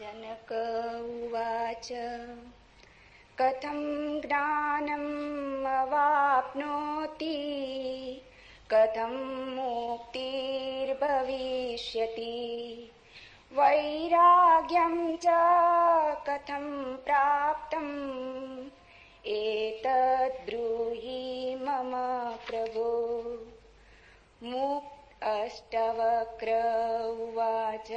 जनक उवाच कथं ज्ञानम् अवाप्नोति कथं मुक्तिर्भविष्यति वैराग्यं च कथं प्राप्तम् एतद् ब्रूहि मम प्रभो। अष्टवक्र उवाच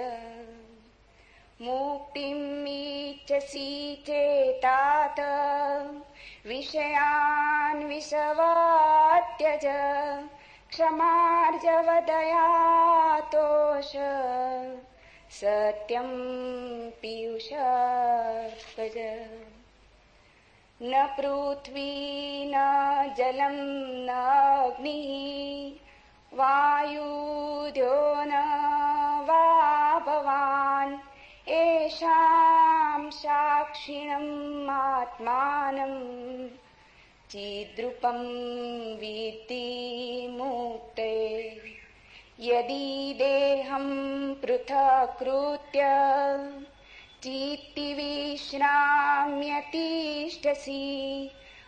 मुक्तिमीच्छसि चेतात विषयान् विषवात्यज क्षमार्जवदया तोष सत्यं पीयूषार्कज। न पृथ्वी न जलं न अग्निः वायुद्यो न वा भवान् येषां साक्षिणम् आत्मानं चिद्रूपं विद्धि मुक्ते। यदि देहं पृथक्कृत्य चित्ति विश्राम्यतिष्ठसि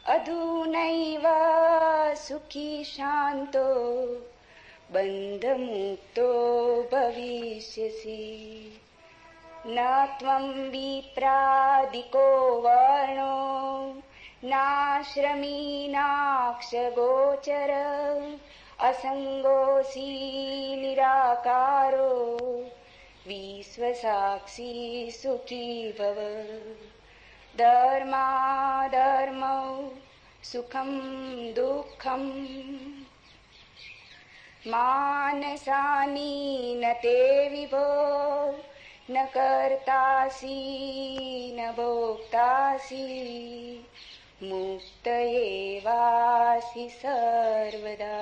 अधुनैव सुखी शान्तो बन्धमुक्तो भविष्यसि। न त्वं विप्रादिको वर्णो नाश्रमी नाक्षगोचर असङ्गोऽसि निराकारो विश्वसाक्षी सुखी भव। धर्माधर्मौ सुखं दुःखं मानसानि न ते विभो न कर्तासि न भोक्तासि मुक्त एवासि सर्वदा।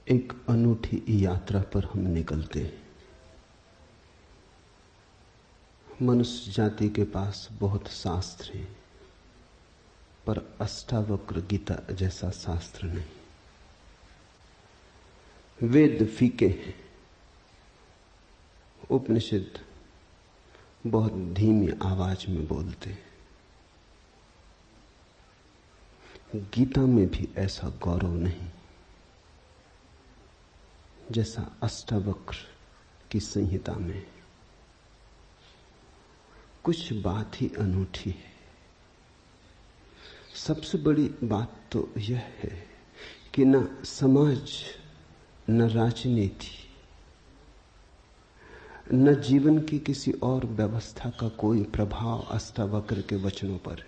एक अनूठी यात्रा पर हम निकलते हैं। मनुष्य जाति के पास बहुत शास्त्र हैं, पर अष्टावक्र गीता जैसा शास्त्र नहीं। वेद फीके हैं, उपनिषद बहुत धीमी आवाज में बोलते हैं। गीता में भी ऐसा गौरव नहीं जैसा अष्टावक्र की संहिता में। कुछ बात ही अनूठी है। सबसे बड़ी बात तो यह है कि न समाज, न राजनीति, न जीवन की किसी और व्यवस्था का कोई प्रभाव अष्टावक्र के वचनों पर है।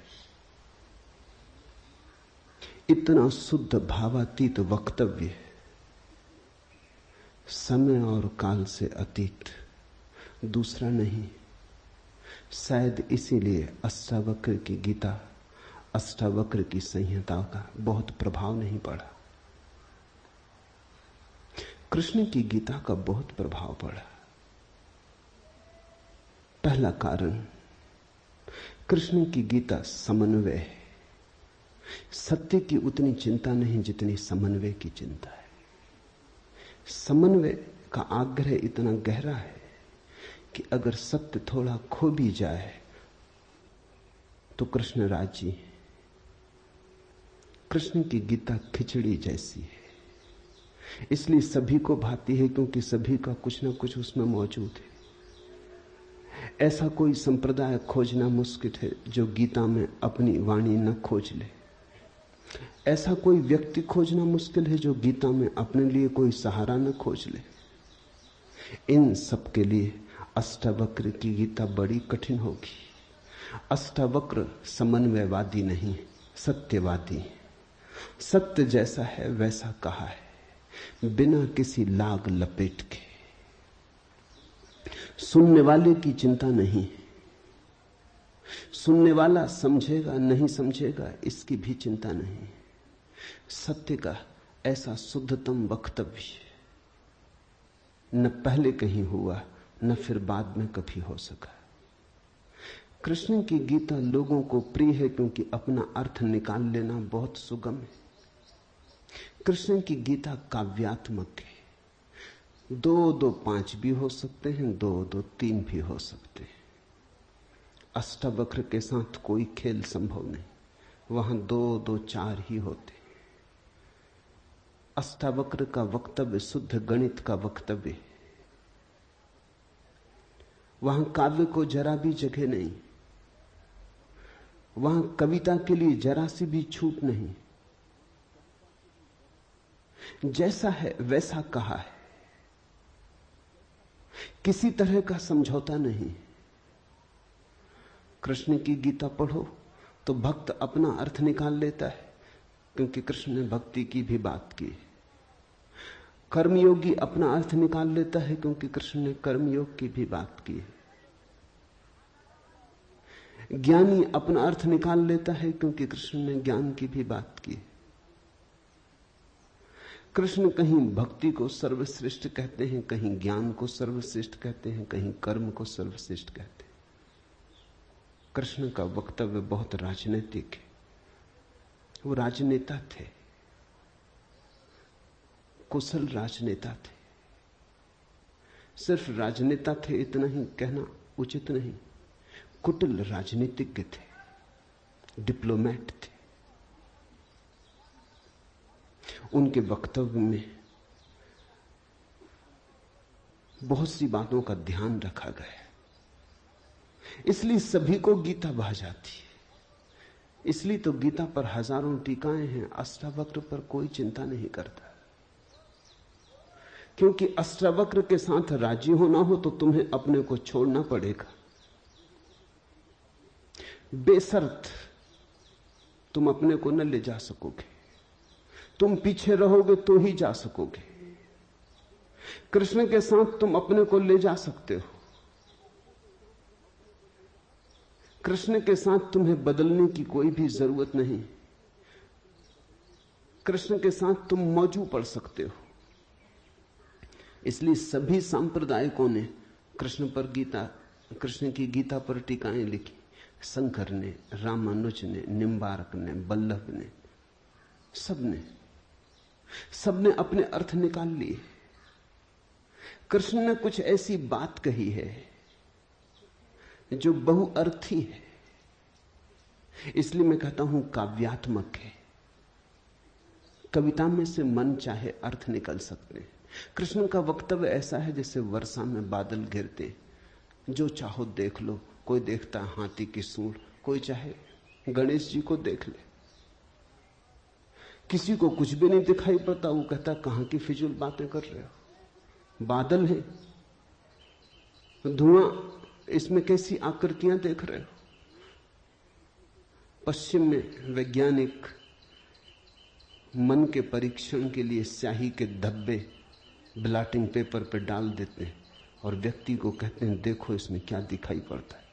इतना शुद्ध भावातीत वक्तव्य है, समय और काल से अतीत, दूसरा नहीं। शायद इसीलिए अष्टावक्र की गीता, अष्टावक्र की संहिता का बहुत प्रभाव नहीं पड़ा। कृष्ण की गीता का बहुत प्रभाव पड़ा। पहला कारण, कृष्ण की गीता समन्वय है। सत्य की उतनी चिंता नहीं जितनी समन्वय की चिंता है। समन्वय का आग्रह इतना गहरा है कि अगर सत्य थोड़ा खो भी जाए तो कृष्ण राजी है। कृष्ण की गीता खिचड़ी जैसी है, इसलिए सभी को भाती है, क्योंकि सभी का कुछ ना कुछ उसमें मौजूद है। ऐसा कोई संप्रदाय खोजना मुश्किल है जो गीता में अपनी वाणी न खोज ले। ऐसा कोई व्यक्ति खोजना मुश्किल है जो गीता में अपने लिए कोई सहारा न खोज ले। इन सब के लिए अष्टावक्र की गीता बड़ी कठिन होगी। अष्टावक्र समन्वयवादी नहीं, सत्यवादी। सत्य जैसा है वैसा कहा है, बिना किसी लाग लपेट के। सुनने वाले की चिंता नहीं, सुनने वाला समझेगा नहीं समझेगा इसकी भी चिंता नहीं। सत्य का ऐसा शुद्धतम वक्तव्य न पहले कहीं हुआ न फिर बाद में कभी हो सका। कृष्ण की गीता लोगों को प्रिय है क्योंकि अपना अर्थ निकाल लेना बहुत सुगम है। कृष्ण की गीता काव्यात्मक है। 2 2 5 भी हो सकते हैं, 2 2 3 भी हो सकते हैं। अष्टावक्र के साथ कोई खेल संभव नहीं, वहां 2 2 4 ही होते। अष्टावक्र का वक्तव्य शुद्ध गणित का वक्तव्य, वहां काव्य को जरा भी जगह नहीं, वहां कविता के लिए जरा सी भी छूट नहीं। जैसा है वैसा कहा है, किसी तरह का समझौता नहीं। कृष्ण की गीता पढ़ो तो भक्त अपना अर्थ निकाल लेता है, क्योंकि कृष्ण ने भक्ति की भी बात की। कर्मयोगी अपना अर्थ निकाल लेता है, क्योंकि कृष्ण ने कर्मयोग की भी बात की है। ज्ञानी अपना अर्थ निकाल लेता है, क्योंकि कृष्ण ने ज्ञान की भी बात की। कृष्ण कहीं भक्ति को सर्वश्रेष्ठ कहते हैं, कहीं ज्ञान को सर्वश्रेष्ठ कहते हैं, कहीं कर्म को सर्वश्रेष्ठ कहते हैं। कृष्ण का वक्तव्य बहुत राजनीतिक है। वो राजनेता थे, कुशल राजनेता थे। सिर्फ राजनेता थे इतना ही कहना उचित नहीं, कुटिल राजनीतिज्ञ थे, डिप्लोमेट थे। उनके वक्तव्य में बहुत सी बातों का ध्यान रखा गया, इसलिए सभी को गीता भा जाती है। इसलिए तो गीता पर हजारों टीकाएं हैं, अष्टावक्र पर कोई चिंता नहीं करता, क्योंकि अष्टावक्र के साथ राजी होना हो तो तुम्हें अपने को छोड़ना पड़ेगा। बेशर्त तुम अपने को न ले जा सकोगे, तुम पीछे रहोगे तो ही जा सकोगे। कृष्ण के साथ तुम अपने को ले जा सकते हो। कृष्ण के साथ तुम्हें बदलने की कोई भी जरूरत नहीं। कृष्ण के साथ तुम मौजू पड़ सकते हो। इसलिए सभी सांप्रदायिकों ने कृष्ण की गीता पर टीकाएं लिखी। शंकर ने, रामानुज ने, निम्बार्क ने, बल्लभ ने, सबने अपने अर्थ निकाल लिए। कृष्ण ने कुछ ऐसी बात कही है जो बहुअर्थी है, इसलिए मैं कहता हूं काव्यात्मक है। कविता में से मन चाहे अर्थ निकल सकते हैं। कृष्ण का वक्तव्य ऐसा है जैसे वर्षा में बादल गिरते, जो चाहो देख लो। कोई देखता हाथी की सूंड, कोई चाहे गणेश जी को देख ले। किसी को कुछ भी नहीं दिखाई पड़ता, वो कहता कहां की फिजूल बातें कर रहे हो, बादल है, धुआं, इसमें कैसी आकृतियां देख रहे हो। पश्चिम में वैज्ञानिक मन के परीक्षण के लिए स्याही के धब्बे ब्लॉटिंग पेपर पर डाल देते हैं और व्यक्ति को कहते हैं देखो इसमें क्या दिखाई पड़ता है।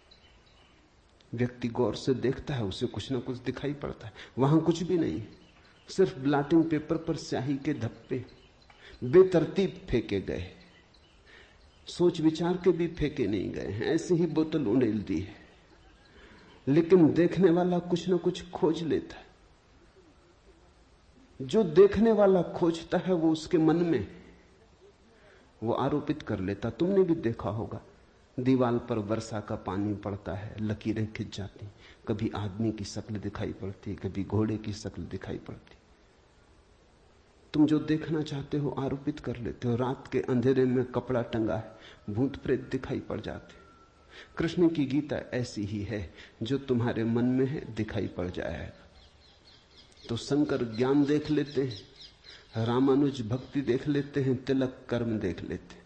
व्यक्ति गौर से देखता है, उसे कुछ ना कुछ दिखाई पड़ता है। वहां कुछ भी नहीं, सिर्फ ब्लॉटिंग पेपर पर स्याही के धब्बे बेतरतीब फेंके गए, सोच विचार के भी फेंके नहीं गए हैं, ऐसे ही बोतल उड़ेल दी है। लेकिन देखने वाला कुछ ना कुछ खोज लेता है। जो देखने वाला खोजता है वो उसके मन में वो आरोपित कर लेता। तुमने भी देखा होगा, दीवार पर वर्षा का पानी पड़ता है, लकीरें खिंच जाती, कभी आदमी की शक्ल दिखाई पड़ती, कभी घोड़े की शक्ल दिखाई पड़ती। तुम जो देखना चाहते हो आरोपित कर लेते हो। रात के अंधेरे में कपड़ा टंगा है, भूत प्रेत दिखाई पड़ जाते। कृष्ण की गीता ऐसी ही है, जो तुम्हारे मन में है दिखाई पड़ जाएगा। तो शंकर ज्ञान देख लेते हैं, रामानुज भक्ति देख लेते हैं, तिलक कर्म देख लेते हैं,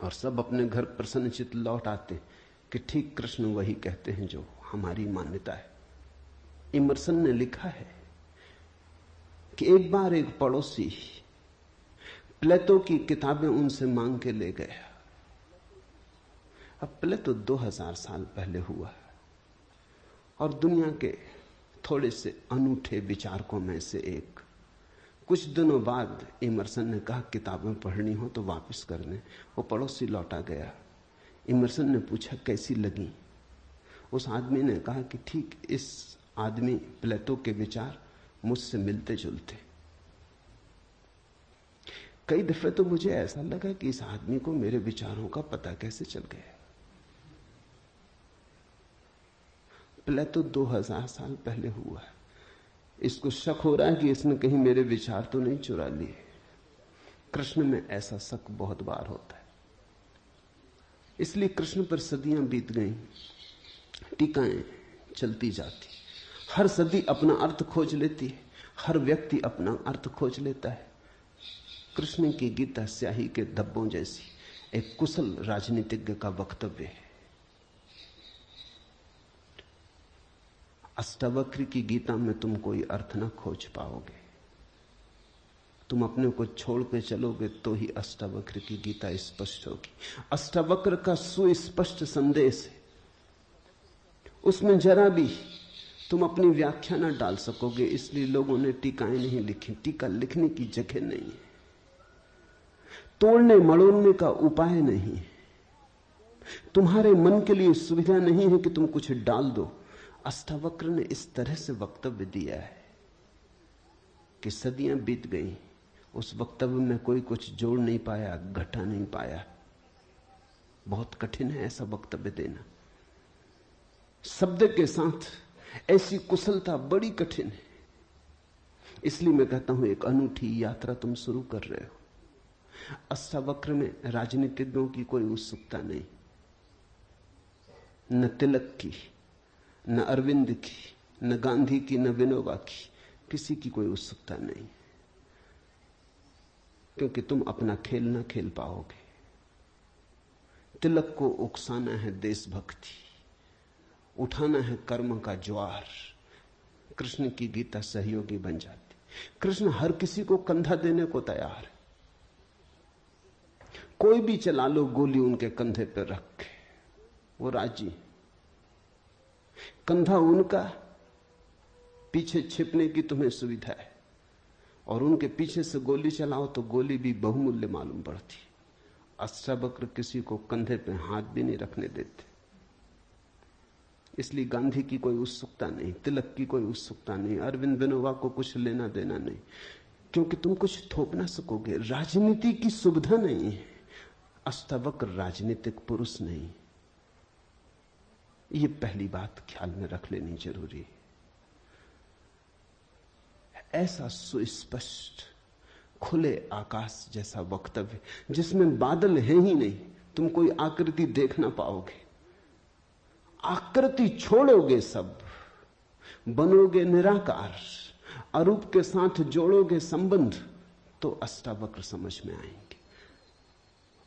और सब अपने घर प्रसन्नचित्त लौट आते कि ठीक कृष्ण वही कहते हैं जो हमारी मान्यता है। इमर्सन ने लिखा है कि एक बार एक पड़ोसी प्लेटो की किताबें उनसे मांग के ले गया। अब प्लेटो 2000 साल पहले हुआ और दुनिया के थोड़े से अनूठे विचारकों में से एक। कुछ दिनों बाद इमर्सन ने कहा किताबें पढ़नी हो तो वापस करने। वो पड़ोसी लौटा गया। इमर्सन ने पूछा कैसी लगी। उस आदमी ने कहा कि ठीक, इस आदमी प्लेटो के विचार मुझसे मिलते जुलते। कई दफे तो मुझे ऐसा लगा कि इस आदमी को मेरे विचारों का पता कैसे चल गया। प्लेटो 2000 साल पहले हुआ है। इसको शक हो रहा है कि इसने कहीं मेरे विचार तो नहीं चुरा लिए। कृष्ण में ऐसा शक बहुत बार होता है। इसलिए कृष्ण पर सदियां बीत गईं, टीकाएं चलती जाती, हर सदी अपना अर्थ खोज लेती है, हर व्यक्ति अपना अर्थ खोज लेता है। कृष्ण की गीता स्याही के धब्बों जैसी एक कुशल राजनीतिज्ञ का वक्तव्य है। अष्टावक्र की गीता में तुम कोई अर्थ ना खोज पाओगे। तुम अपने को छोड़ के चलोगे तो ही अष्टावक्र की गीता स्पष्ट होगी। अष्टावक्र का सुस्पष्ट संदेश है, उसमें जरा भी तुम अपनी व्याख्या ना डाल सकोगे। इसलिए लोगों ने टीकाएं नहीं लिखी। टीका लिखने की जगह नहीं है, तोड़ने मड़ोड़ने का उपाय नहीं है, तुम्हारे मन के लिए सुविधा नहीं है कि तुम कुछ डाल दो। अष्टावक्र ने इस तरह से वक्तव्य दिया है कि सदियां बीत गई, उस वक्तव्य में कोई कुछ जोड़ नहीं पाया, घटा नहीं पाया। बहुत कठिन है ऐसा वक्तव्य देना। शब्द के साथ ऐसी कुशलता बड़ी कठिन है। इसलिए मैं कहता हूं, एक अनूठी यात्रा तुम शुरू कर रहे हो। अष्टावक्र में राजनीतिज्ञों की कोई उत्सुकता नहीं, न तिलक की, न अरविंद की, न गांधी की, न विनोबा की, किसी की कोई उत्सुकता नहीं, क्योंकि तुम अपना खेल ना खेल पाओगे। तिलक को उकसाना है देशभक्ति, उठाना है कर्म का ज्वार। कृष्ण की गीता सहयोगी बन जाती। कृष्ण हर किसी को कंधा देने को तैयार है। कोई भी चला लो गोली उनके कंधे पर रख के, वो राजी। कंधा उनका, पीछे छिपने की तुम्हें सुविधा है, और उनके पीछे से गोली चलाओ तो गोली भी बहुमूल्य मालूम पड़ती। अष्टावक्र किसी को कंधे पे हाथ भी नहीं रखने देते। इसलिए गांधी की कोई उत्सुकता नहीं, तिलक की कोई उत्सुकता नहीं, अरविंद विनोबा को कुछ लेना देना नहीं, क्योंकि तुम कुछ थोप ना सकोगे। राजनीति की सुविधा नहीं है। अष्टावक्र राजनीतिक पुरुष नहीं। ये पहली बात ख्याल में रख लेनी जरूरी है। ऐसा सुस्पष्ट खुले आकाश जैसा वक्तव्य जिसमें बादल है ही नहीं, तुम कोई आकृति देख ना पाओगे। आकृति छोड़ोगे, सब बनोगे निराकार, अरूप के साथ जोड़ोगे संबंध, तो अष्टावक्र समझ में आएंगे।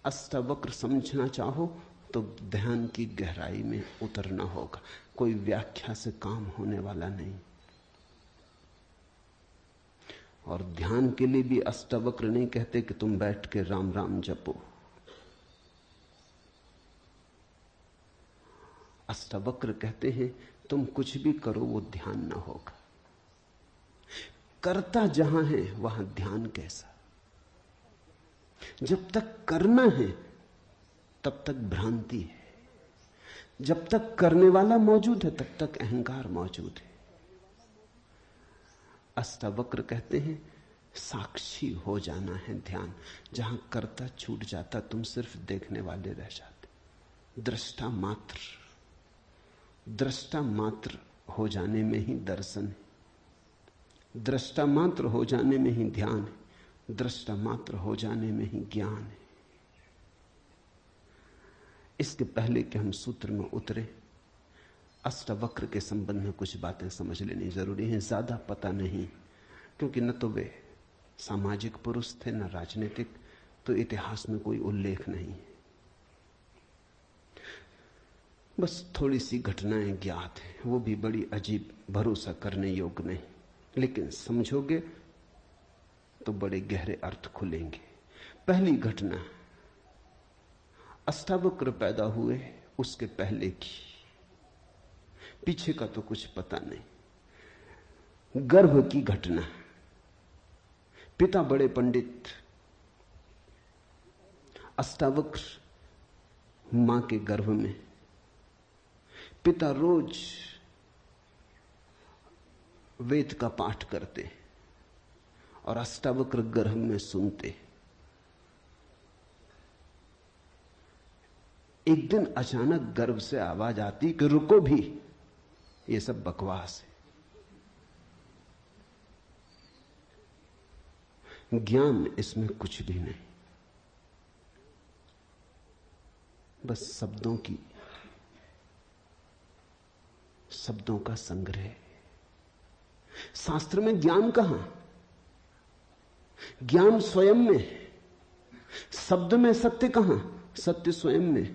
अष्टावक्र समझना चाहो तो ध्यान की गहराई में उतरना होगा। कोई व्याख्या से काम होने वाला नहीं। और ध्यान के लिए भी अष्टावक्र नहीं कहते कि तुम बैठ के राम राम जपो। अष्टावक्र कहते हैं तुम कुछ भी करो वो ध्यान ना होगा। करता जहां है वहां ध्यान कैसा। जब तक करना है तब तक भ्रांति है, जब तक करने वाला मौजूद है तब तक अहंकार मौजूद है। अष्टावक्र कहते हैं साक्षी हो जाना है ध्यान। जहां करता छूट जाता तुम सिर्फ देखने वाले रह जाते। दृष्टा मात्र, दृष्टा मात्र हो जाने में ही दर्शन है, दृष्टा मात्र हो जाने में ही ध्यान है, दृष्टा मात्र हो जाने में ही ज्ञान है। इसके पहले कि हम सूत्र में उतरे, अष्टावक्र के संबंध में कुछ बातें समझ लेनी जरूरी है। ज्यादा पता नहीं, क्योंकि न तो वे सामाजिक पुरुष थे न राजनीतिक, तो इतिहास में कोई उल्लेख नहीं है। बस थोड़ी सी घटनाएं ज्ञात हैं, वो भी बड़ी अजीब, भरोसा करने योग्य नहीं, लेकिन समझोगे तो बड़े गहरे अर्थ खुलेंगे। पहली घटना अष्टावक्र पैदा हुए उसके पहले की, पीछे का तो कुछ पता नहीं। गर्भ की घटना। पिता बड़े पंडित, अष्टावक्र मां के गर्भ में, पिता रोज वेद का पाठ करते और अष्टावक्र गर्भ में सुनते। एक दिन अचानक गर्भ से आवाज आती कि रुको भी, ये सब बकवास है, ज्ञान इसमें कुछ भी नहीं, बस शब्दों का संग्रह। शास्त्र में ज्ञान कहां? ज्ञान स्वयं में। शब्द में सत्य कहां? सत्य स्वयं में।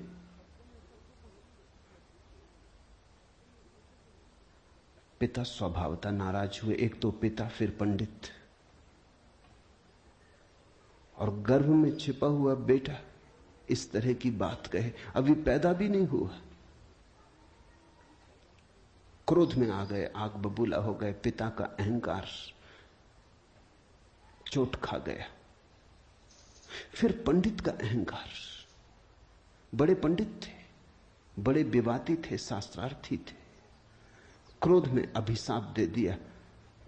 पिता स्वभावतः नाराज हुए। एक तो पिता, फिर पंडित, और गर्भ में छिपा हुआ बेटा इस तरह की बात कहे, अभी पैदा भी नहीं हुआ। क्रोध में आ गए, आग बबूला हो गए। पिता का अहंकार चोट खा गया। फिर पंडित का अहंकार। बड़े पंडित थे, बड़े विवादी थे, शास्त्रार्थी थे। क्रोध में अभिशाप दे दिया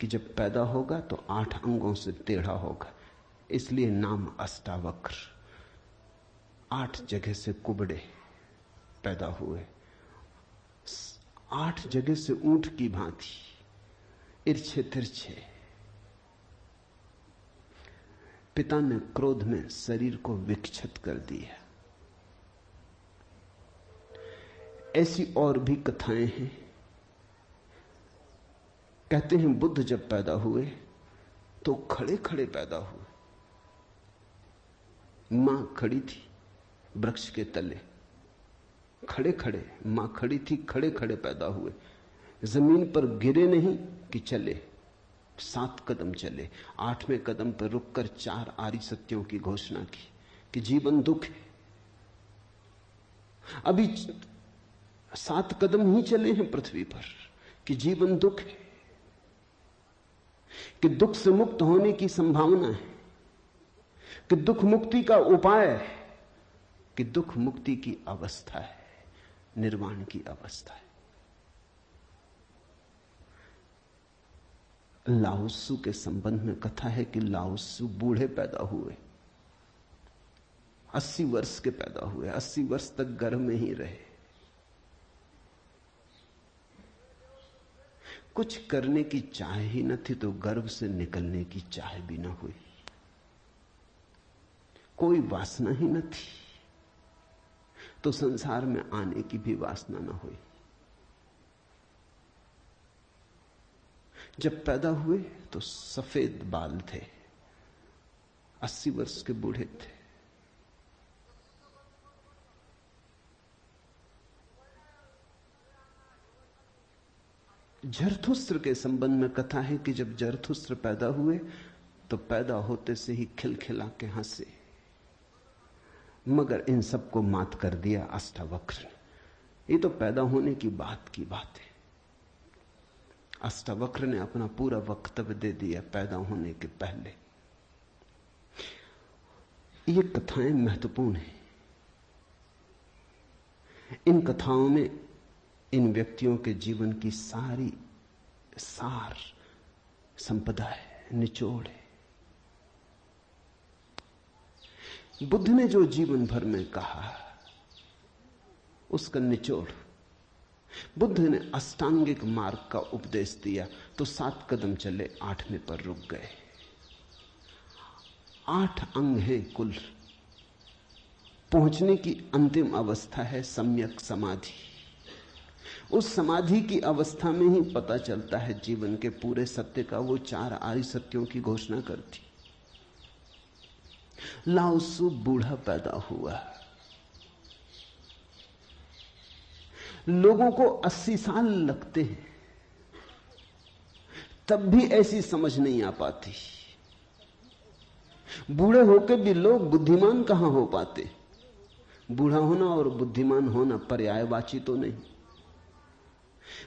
कि जब पैदा होगा तो 8 अंगों से टेढ़ा होगा, इसलिए नाम अष्टावक्र। 8 जगह से कुबड़े पैदा हुए, 8 जगह से ऊंट की भांति इर्छे तिरछे। पिता ने क्रोध में शरीर को विक्षत कर दिया। ऐसी और भी कथाएं हैं। कहते हैं बुद्ध जब पैदा हुए तो खड़े खड़े पैदा हुए। मां खड़ी थी वृक्ष के तले, खड़े खड़े मां खड़ी थी, खड़े खड़े पैदा हुए। जमीन पर गिरे नहीं कि चले, 7 कदम चले। 8वें कदम पर रुककर 4 आर्य सत्यों की घोषणा की कि जीवन दुख है। अभी 7 कदम ही चले हैं पृथ्वी पर कि जीवन दुख है, कि दुख से मुक्त होने की संभावना है, कि दुख मुक्ति का उपाय है, कि दुख मुक्ति की अवस्था है, निर्वाण की अवस्था है। लाओत्सु के संबंध में कथा है कि लाओत्सु बूढ़े पैदा हुए, 80 वर्ष के पैदा हुए, 80 वर्ष तक गर्भ में ही रहे। कुछ करने की चाह ही न थी तो गर्भ से निकलने की चाह भी न हुई। कोई वासना ही न थी तो संसार में आने की भी वासना न हुई। जब पैदा हुए तो सफेद बाल थे, 80 वर्ष के बूढ़े थे। जरथुस्त्र के संबंध में कथा है कि जब जरथुस्त्र पैदा हुए तो पैदा होते से ही खिलखिला के हंसे, मगर इन सबको मात कर दिया अष्टावक्र ने। ये तो पैदा होने की बात है। अष्टावक्र ने अपना पूरा वक्तव्य दे दिया पैदा होने के पहले। ये कथाएं महत्वपूर्ण हैं। इन कथाओं में इन व्यक्तियों के जीवन की सारी सार संपदा है, निचोड़ है। बुद्ध ने जो जीवन भर में कहा उसका निचोड़। बुद्ध ने अष्टांगिक मार्ग का उपदेश दिया तो 7 कदम चले, 8वें पर रुक गए। 8 अंग हैं कुल। पहुंचने की अंतिम अवस्था है सम्यक समाधि। उस समाधि की अवस्था में ही पता चलता है जीवन के पूरे सत्य का। वो 4 आर्य सत्यों की घोषणा करती। लाओत्सु बूढ़ा पैदा हुआ। लोगों को 80 साल लगते हैं, तब भी ऐसी समझ नहीं आ पाती। बूढ़े होकर भी लोग बुद्धिमान कहां हो पाते। बूढ़ा होना और बुद्धिमान होना पर्यायवाची तो नहीं।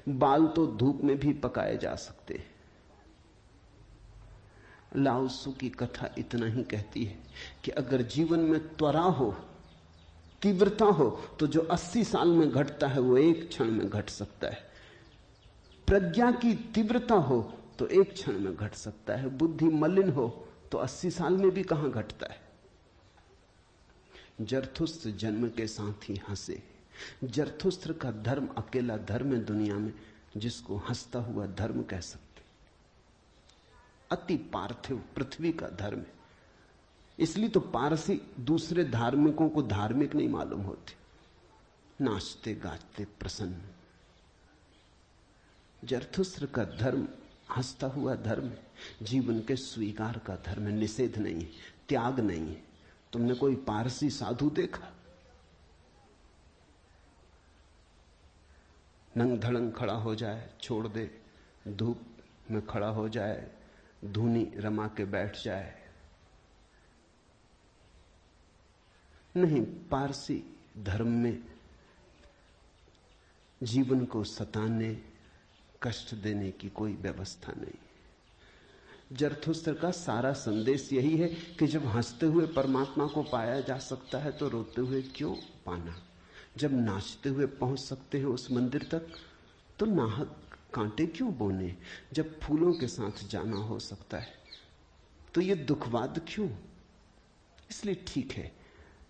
बाल तो धूप में भी पकाए जा सकते। लाओत्सु की कथा इतना ही कहती है कि अगर जीवन में त्वरा हो तीव्रता हो तो जो 80 साल में घटता है वो एक क्षण में घट सकता है। प्रज्ञा की तीव्रता हो तो एक क्षण में घट सकता है। बुद्धि मलिन हो तो 80 साल में भी कहां घटता है। जरथुस्त्र जन्म के साथ ही हंसे। जरथुस्त्र का धर्म अकेला धर्म है दुनिया में जिसको हंसता हुआ धर्म कह सकते। अति पार्थिव पृथ्वी का धर्म है। इसलिए तो पारसी दूसरे धार्मिकों को धार्मिक नहीं मालूम होते, नाचते गाते प्रसन्न। जरथुस्त्र का धर्म हंसता हुआ धर्म है, जीवन के स्वीकार का धर्म है, निषेध नहीं है, त्याग नहीं है। तुमने कोई पारसी साधु देखा? नंग धड़ंग खड़ा हो जाए, छोड़ दे, धूप में खड़ा हो जाए, धूनी रमा के बैठ जाए? नहीं, पारसी धर्म में जीवन को सताने, कष्ट देने की कोई व्यवस्था नहीं। जरथुस्त्र का सारा संदेश यही है कि जब हंसते हुए परमात्मा को पाया जा सकता है तो रोते हुए क्यों पाना। जब नाचते हुए पहुंच सकते हैं उस मंदिर तक तो नाहक कांटे क्यों बोने। जब फूलों के साथ जाना हो सकता है तो ये दुखवाद क्यों। इसलिए ठीक है,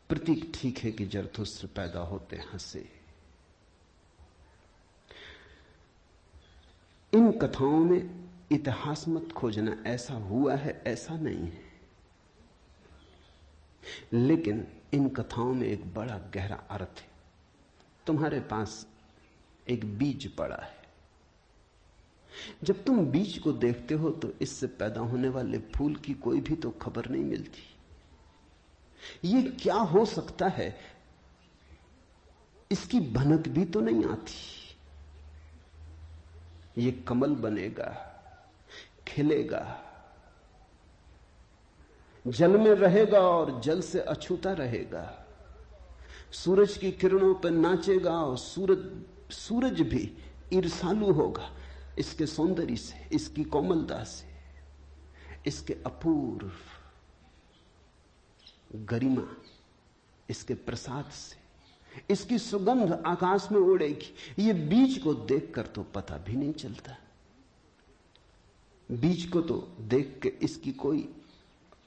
प्रतीक ठीक है कि जरथुस्त्र पैदा होते हंसे। इन कथाओं में इतिहास मत खोजना, ऐसा हुआ है ऐसा नहीं है, लेकिन इन कथाओं में एक बड़ा गहरा अर्थ है। तुम्हारे पास एक बीज पड़ा है, जब तुम बीज को देखते हो तो इससे पैदा होने वाले फूल की कोई भी तो खबर नहीं मिलती। ये क्या हो सकता है इसकी भनक भी तो नहीं आती। ये कमल बनेगा, खिलेगा, जल में रहेगा और जल से अछूता रहेगा, सूरज की किरणों पर नाचेगा और सूरज भी ईर्षालु होगा इसके सौंदर्य से, इसकी कोमलता से, इसके अपूर्व गरिमा, इसके प्रसाद से। इसकी सुगंध आकाश में उड़ेगी। ये बीज को देखकर तो पता भी नहीं चलता। बीज को तो देख के इसकी कोई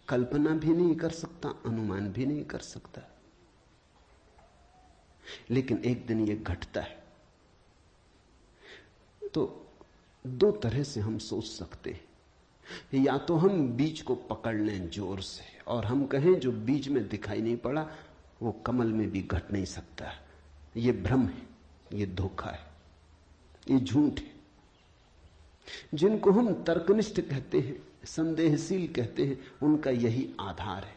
कल्पना भी नहीं कर सकता, अनुमान भी नहीं कर सकता। लेकिन एक दिन ये घटता है तो दो तरह से हम सोच सकते हैं। या तो हम बीज को पकड़ लें जोर से और हम कहें जो बीज में दिखाई नहीं पड़ा वो कमल में भी घट नहीं सकता। ये भ्रम है, ये धोखा है, ये झूठ है। जिनको हम तर्कनिष्ठ कहते हैं, संदेहशील कहते हैं, उनका यही आधार है।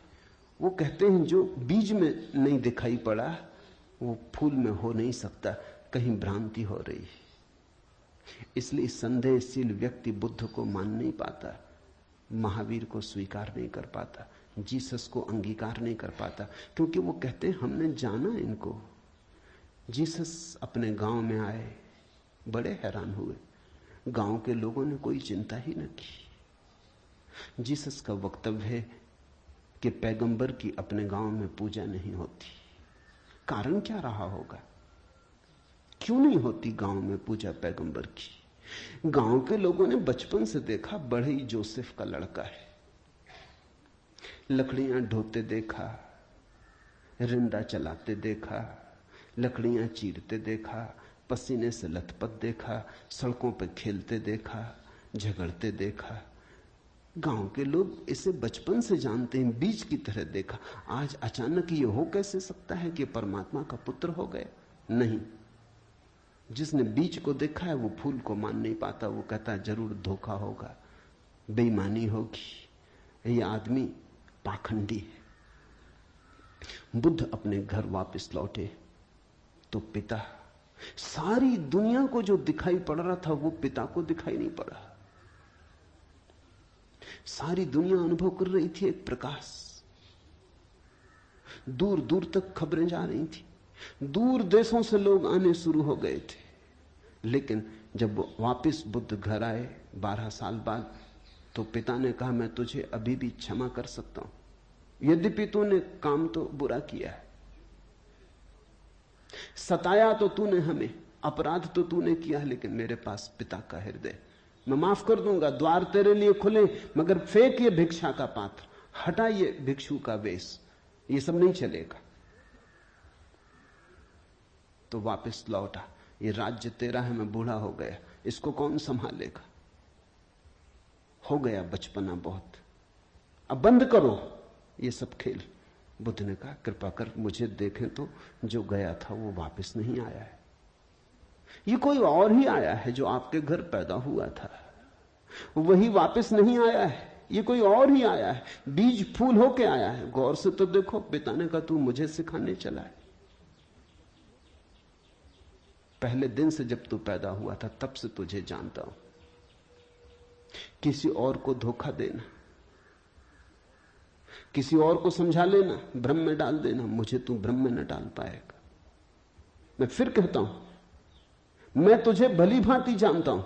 वो कहते हैं जो बीज में नहीं दिखाई पड़ा वो फूल में हो नहीं सकता, कहीं भ्रांति हो रही है। इसलिए संदेहशील व्यक्ति बुद्ध को मान नहीं पाता, महावीर को स्वीकार नहीं कर पाता, जीसस को अंगीकार नहीं कर पाता, क्योंकि वो कहते हैं हमने जाना इनको। जीसस अपने गांव में आए, बड़े हैरान हुए, गांव के लोगों ने कोई चिंता ही न की। जीसस का वक्तव्य है कि पैगंबर की अपने गांव में पूजा नहीं होती। कारण क्या रहा होगा, क्यों नहीं होती गांव में पूजा पैगंबर की? गांव के लोगों ने बचपन से देखा, बड़े ही जोसेफ का लड़का है, लकड़ियां ढोते देखा, रिंदा चलाते देखा, लकड़ियां चीरते देखा, पसीने से लथपथ देखा, सड़कों पर खेलते देखा, झगड़ते देखा। गांव के लोग इसे बचपन से जानते हैं, बीज की तरह देखा। आज अचानक ये हो कैसे सकता है कि परमात्मा का पुत्र हो गए? नहीं, जिसने बीज को देखा है वो फूल को मान नहीं पाता। वो कहता है जरूर धोखा होगा, बेईमानी होगी, ये आदमी पाखंडी है। बुद्ध अपने घर वापस लौटे तो पिता, सारी दुनिया को जो दिखाई पड़ रहा था वो पिता को दिखाई नहीं पड़ा। सारी दुनिया अनुभव कर रही थी एक प्रकाश, दूर दूर तक खबरें जा रही थी, दूर देशों से लोग आने शुरू हो गए थे। लेकिन जब वापस बुद्ध घर आए 12 साल बाद, तो पिता ने कहा मैं तुझे अभी भी क्षमा कर सकता हूं, यद्यपि तूने काम तो बुरा किया है, सताया तो तूने हमें, अपराध तो तूने किया, लेकिन मेरे पास पिता का हृदय, मैं माफ कर दूंगा, द्वार तेरे लिए खुले, मगर फेंक ये भिक्षा का पात्र, हटा ये भिक्षु का वेश, ये सब नहीं चलेगा। तो वापस लौटा, ये राज्य तेरा है, मैं बूढ़ा हो गया, इसको कौन संभालेगा? हो गया बचपना बहुत, अब बंद करो ये सब खेल। बुद्ध ने कहा, कृपा कर मुझे देखें तो, जो गया था वो वापस नहीं आया है, ये कोई और ही आया है जो आपके घर पैदा हुआ था, वही वापस नहीं आया है, ये कोई और ही आया है, बीज फूल होके आया है। गौर से तो देखो, पिता ने कहा तू मुझे सिखाने चला है। पहले दिन से जब तू पैदा हुआ था तब से तुझे जानता हूं। किसी और को धोखा देना, किसी और को समझा लेना, भ्रम में डाल देना, मुझे तू भ्रम में न डाल पाएगा। मैं फिर कहता हूं, मैं तुझे भली भांति जानता हूं,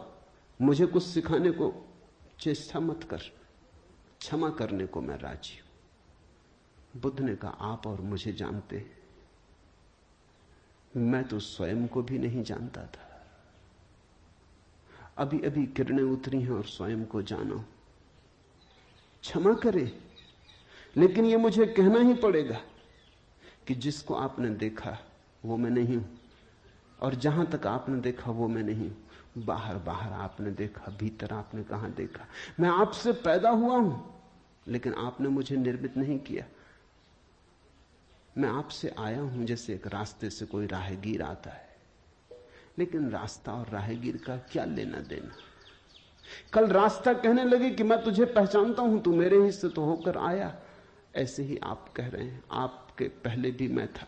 मुझे कुछ सिखाने को चेष्टा मत कर, क्षमा करने को मैं राजी हूं। बुद्ध ने कहा, आप और मुझे जानते हैं, मैं तो स्वयं को भी नहीं जानता था, अभी अभी किरणें उतरी हैं और स्वयं को जानो। क्षमा करें, लेकिन यह मुझे कहना ही पड़ेगा कि जिसको आपने देखा वो मैं नहीं हूं, और जहां तक आपने देखा वो मैं नहीं हूं। बाहर बाहर आपने देखा, भीतर आपने कहां देखा? मैं आपसे पैदा हुआ हूं, लेकिन आपने मुझे निर्मित नहीं किया। मैं आपसे आया हूं जैसे एक रास्ते से कोई राहगीर आता है, लेकिन रास्ता और राहगीर का क्या लेना देना? कल रास्ता कहने लगे कि मैं तुझे पहचानता हूं, तू मेरे हिस्से तो होकर आया, ऐसे ही आप कह रहे हैं, आपके पहले भी मैं था,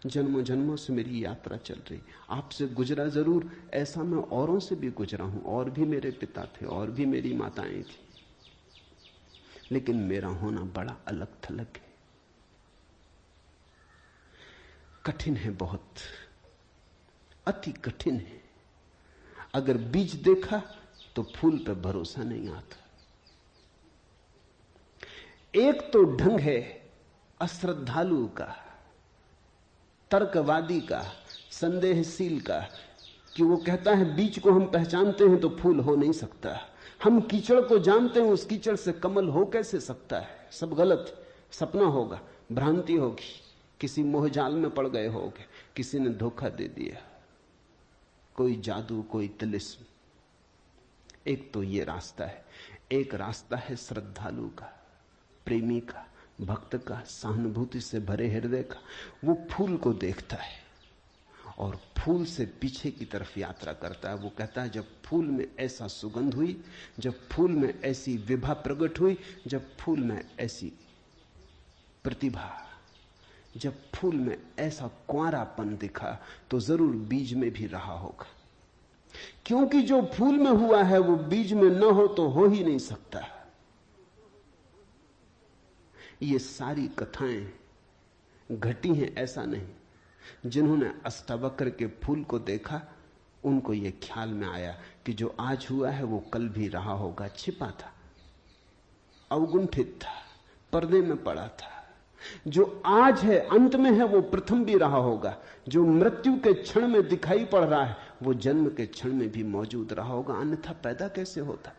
जन्मों जन्मों से मेरी यात्रा चल रही, आपसे गुजरा जरूर, ऐसा मैं औरों से भी गुजरा हूं, और भी मेरे पिता थे, और भी मेरी माताएं थी, लेकिन मेरा होना बड़ा अलग थलग है, कठिन है, बहुत अति कठिन है। अगर बीज देखा तो फूल पर भरोसा नहीं आता। एक तो ढंग है अश्रद्धालु का, तर्कवादी का, संदेहशील का, कि वो कहता है बीज को हम पहचानते हैं तो फूल हो नहीं सकता, हम कीचड़ को जानते हैं, उस कीचड़ से कमल हो कैसे सकता है? सब गलत, सपना होगा, भ्रांति होगी, किसी मोहजाल में पड़ गए होगे, किसी ने धोखा दे दिया, कोई जादू, कोई तिलिस्म। एक तो ये रास्ता है, एक रास्ता है श्रद्धालु का, प्रेमी का, भक्त का, सहानुभूति से भरे हृदय का। वो फूल को देखता है और फूल से पीछे की तरफ यात्रा करता है। वो कहता है जब फूल में ऐसा सुगंध हुई, जब फूल में ऐसी विभा प्रकट हुई, जब फूल में ऐसी प्रतिभा, जब फूल में ऐसा कुंवारापन दिखा, तो जरूर बीज में भी रहा होगा, क्योंकि जो फूल में हुआ है वो बीज में न हो तो हो ही नहीं सकता। ये सारी कथाएं घटी हैं, ऐसा नहीं। जिन्होंने अष्टावक्र के फूल को देखा, उनको ये ख्याल में आया कि जो आज हुआ है वो कल भी रहा होगा, छिपा था, अवगुंठित था, पर्दे में पड़ा था। जो आज है, अंत में है, वो प्रथम भी रहा होगा। जो मृत्यु के क्षण में दिखाई पड़ रहा है, वो जन्म के क्षण में भी मौजूद रहा होगा, अन्यथा पैदा कैसे होता?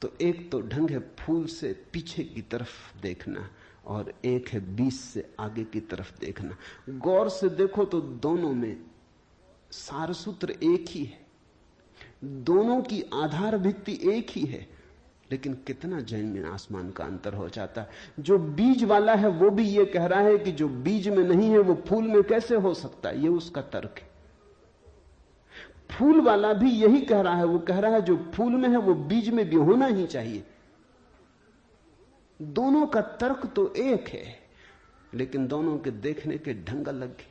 तो एक तो ढंग है फूल से पीछे की तरफ देखना, और एक है बीज से आगे की तरफ देखना। गौर से देखो तो दोनों में सारसूत्र एक ही है, दोनों की आधार भित्ति एक ही है, लेकिन कितना जमीन आसमान का अंतर हो जाता है। जो बीज वाला है वो भी ये कह रहा है कि जो बीज में नहीं है वो फूल में कैसे हो सकता है, ये उसका तर्क है। फूल वाला भी यही कह रहा है, वो कह रहा है जो फूल में है वो बीज में भी होना ही चाहिए। दोनों का तर्क तो एक है, लेकिन दोनों के देखने के ढंग अलग है।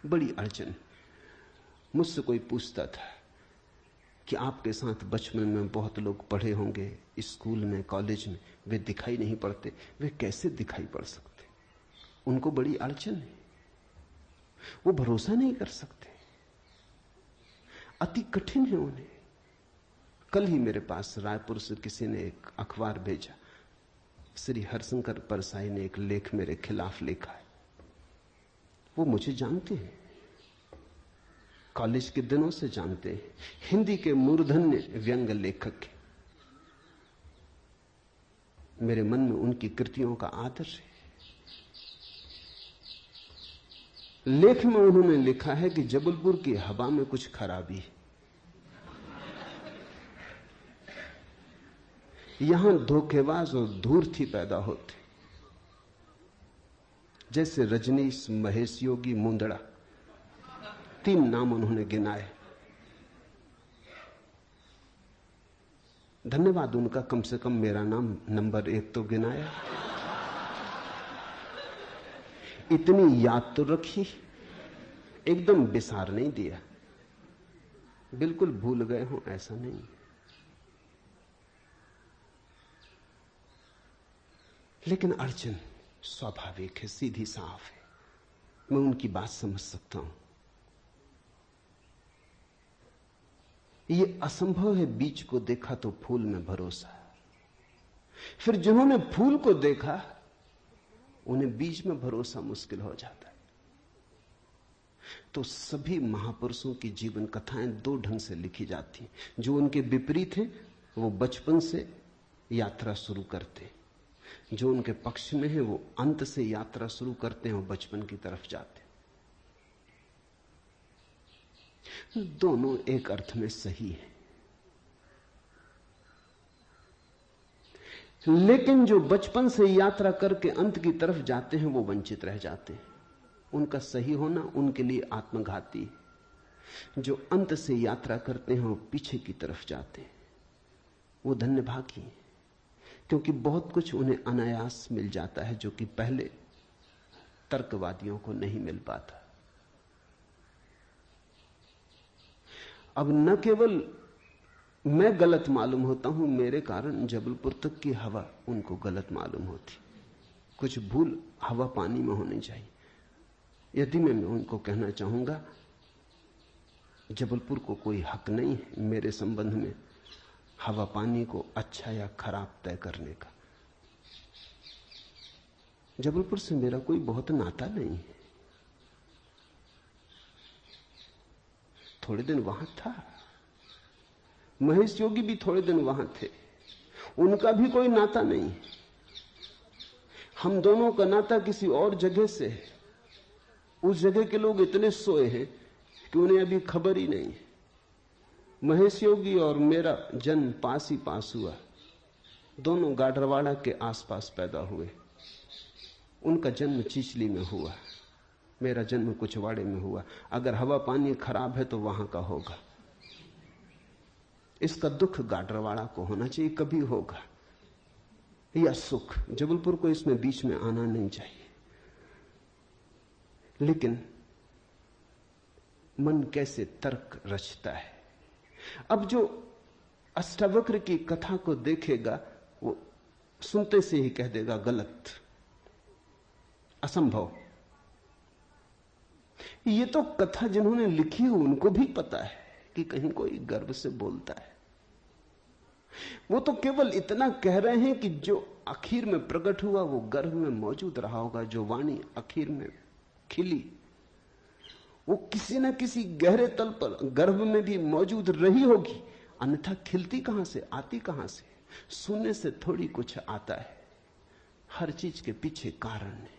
बड़ी अड़चन। मुझसे कोई पूछता था कि आपके साथ बचपन में बहुत लोग पढ़े होंगे, स्कूल में, कॉलेज में, वे दिखाई नहीं पड़ते, वे कैसे दिखाई पड़ सकते? उनको बड़ी अड़चन है, वो भरोसा नहीं कर सकते, अति कठिन है उन्हें। कल ही मेरे पास रायपुर से किसी ने एक अखबार भेजा, श्री हरशंकर परसाई ने एक लेख मेरे खिलाफ लिखा है। वो मुझे जानते हैं, कॉलेज के दिनों से जानते हैं, हिंदी के मूर्धन्य व्यंग्य लेखक के। मेरे मन में उनकी कृतियों का आदर है। लेख में उन्होंने लिखा है कि जबलपुर की हवा में कुछ खराबी है। यहां धोखेबाज और धूर्ती पैदा होते, जैसे रजनीश, महेश योगी, मुंदड़ा, 3 नाम उन्होंने गिनाए। धन्यवाद उनका, कम से कम मेरा नाम नंबर 1 तो गिनाया। इतनी याद तो रखी, एकदम बिसार नहीं दिया, बिल्कुल भूल गए हो ऐसा नहीं। लेकिन अड़चन स्वाभाविक है, सीधी साफ है, मैं उनकी बात समझ सकता हूं। यह असंभव है बीज को देखा तो फूल में भरोसा। फिर जिन्होंने फूल को देखा उन्हें बीज में भरोसा मुश्किल हो जाता है। तो सभी महापुरुषों की जीवन कथाएं 2 ढंग से लिखी जाती हैं। जो उनके विपरीत हैं वो बचपन से यात्रा शुरू करते हैं, जो उनके पक्ष में है वो अंत से यात्रा शुरू करते हैं और बचपन की तरफ जाते हैं। दोनों एक अर्थ में सही है, लेकिन जो बचपन से यात्रा करके अंत की तरफ जाते हैं वो वंचित रह जाते हैं। उनका सही होना उनके लिए आत्मघाती है। जो अंत से यात्रा करते हैं वो पीछे की तरफ जाते हैं, वो धन्यभागी हैं, क्योंकि बहुत कुछ उन्हें अनायास मिल जाता है जो कि पहले तर्कवादियों को नहीं मिल पाता। अब न केवल मैं गलत मालूम होता हूं, मेरे कारण जबलपुर तक की हवा उनको गलत मालूम होती। कुछ भूल हवा पानी में होनी चाहिए। यदि मैं उनको कहना चाहूंगा जबलपुर को कोई हक नहीं है मेरे संबंध में हवा पानी को अच्छा या खराब तय करने का। जबलपुर से मेरा कोई बहुत नाता नहीं है। थोड़े दिन वहां था, महेश योगी भी थोड़े दिन वहां थे, उनका भी कोई नाता नहीं। हम दोनों का नाता किसी और जगह से है। उस जगह के लोग इतने सोए हैं कि उन्हें अभी खबर ही नहीं है। महेश योगी और मेरा जन्म पास ही पास हुआ, दोनों गाडरवाड़ा के आसपास पैदा हुए। उनका जन्म चिचली में हुआ, मेरा जन्म कुचवाड़े में हुआ। अगर हवा पानी खराब है तो वहां का होगा। इसका दुख गाडरवाड़ा को होना चाहिए, कभी होगा, या सुख। जबलपुर को इसमें बीच में आना नहीं चाहिए। लेकिन मन कैसे तर्क रचता है। अब जो अष्टावक्र की कथा को देखेगा वो सुनते से ही कह देगा गलत, असंभव। ये तो कथा जिन्होंने लिखी है उनको भी पता है कि कहीं कोई गर्व से बोलता है। वो तो केवल इतना कह रहे हैं कि जो आखिर में प्रकट हुआ वो गर्भ में मौजूद रहा होगा। जो वाणी आखिर में खिली वो किसी न किसी गहरे तल पर गर्भ में भी मौजूद रही होगी, अन्यथा खिलती कहां से, आती कहां से? सुनने से थोड़ी कुछ आता है, हर चीज के पीछे कारण है।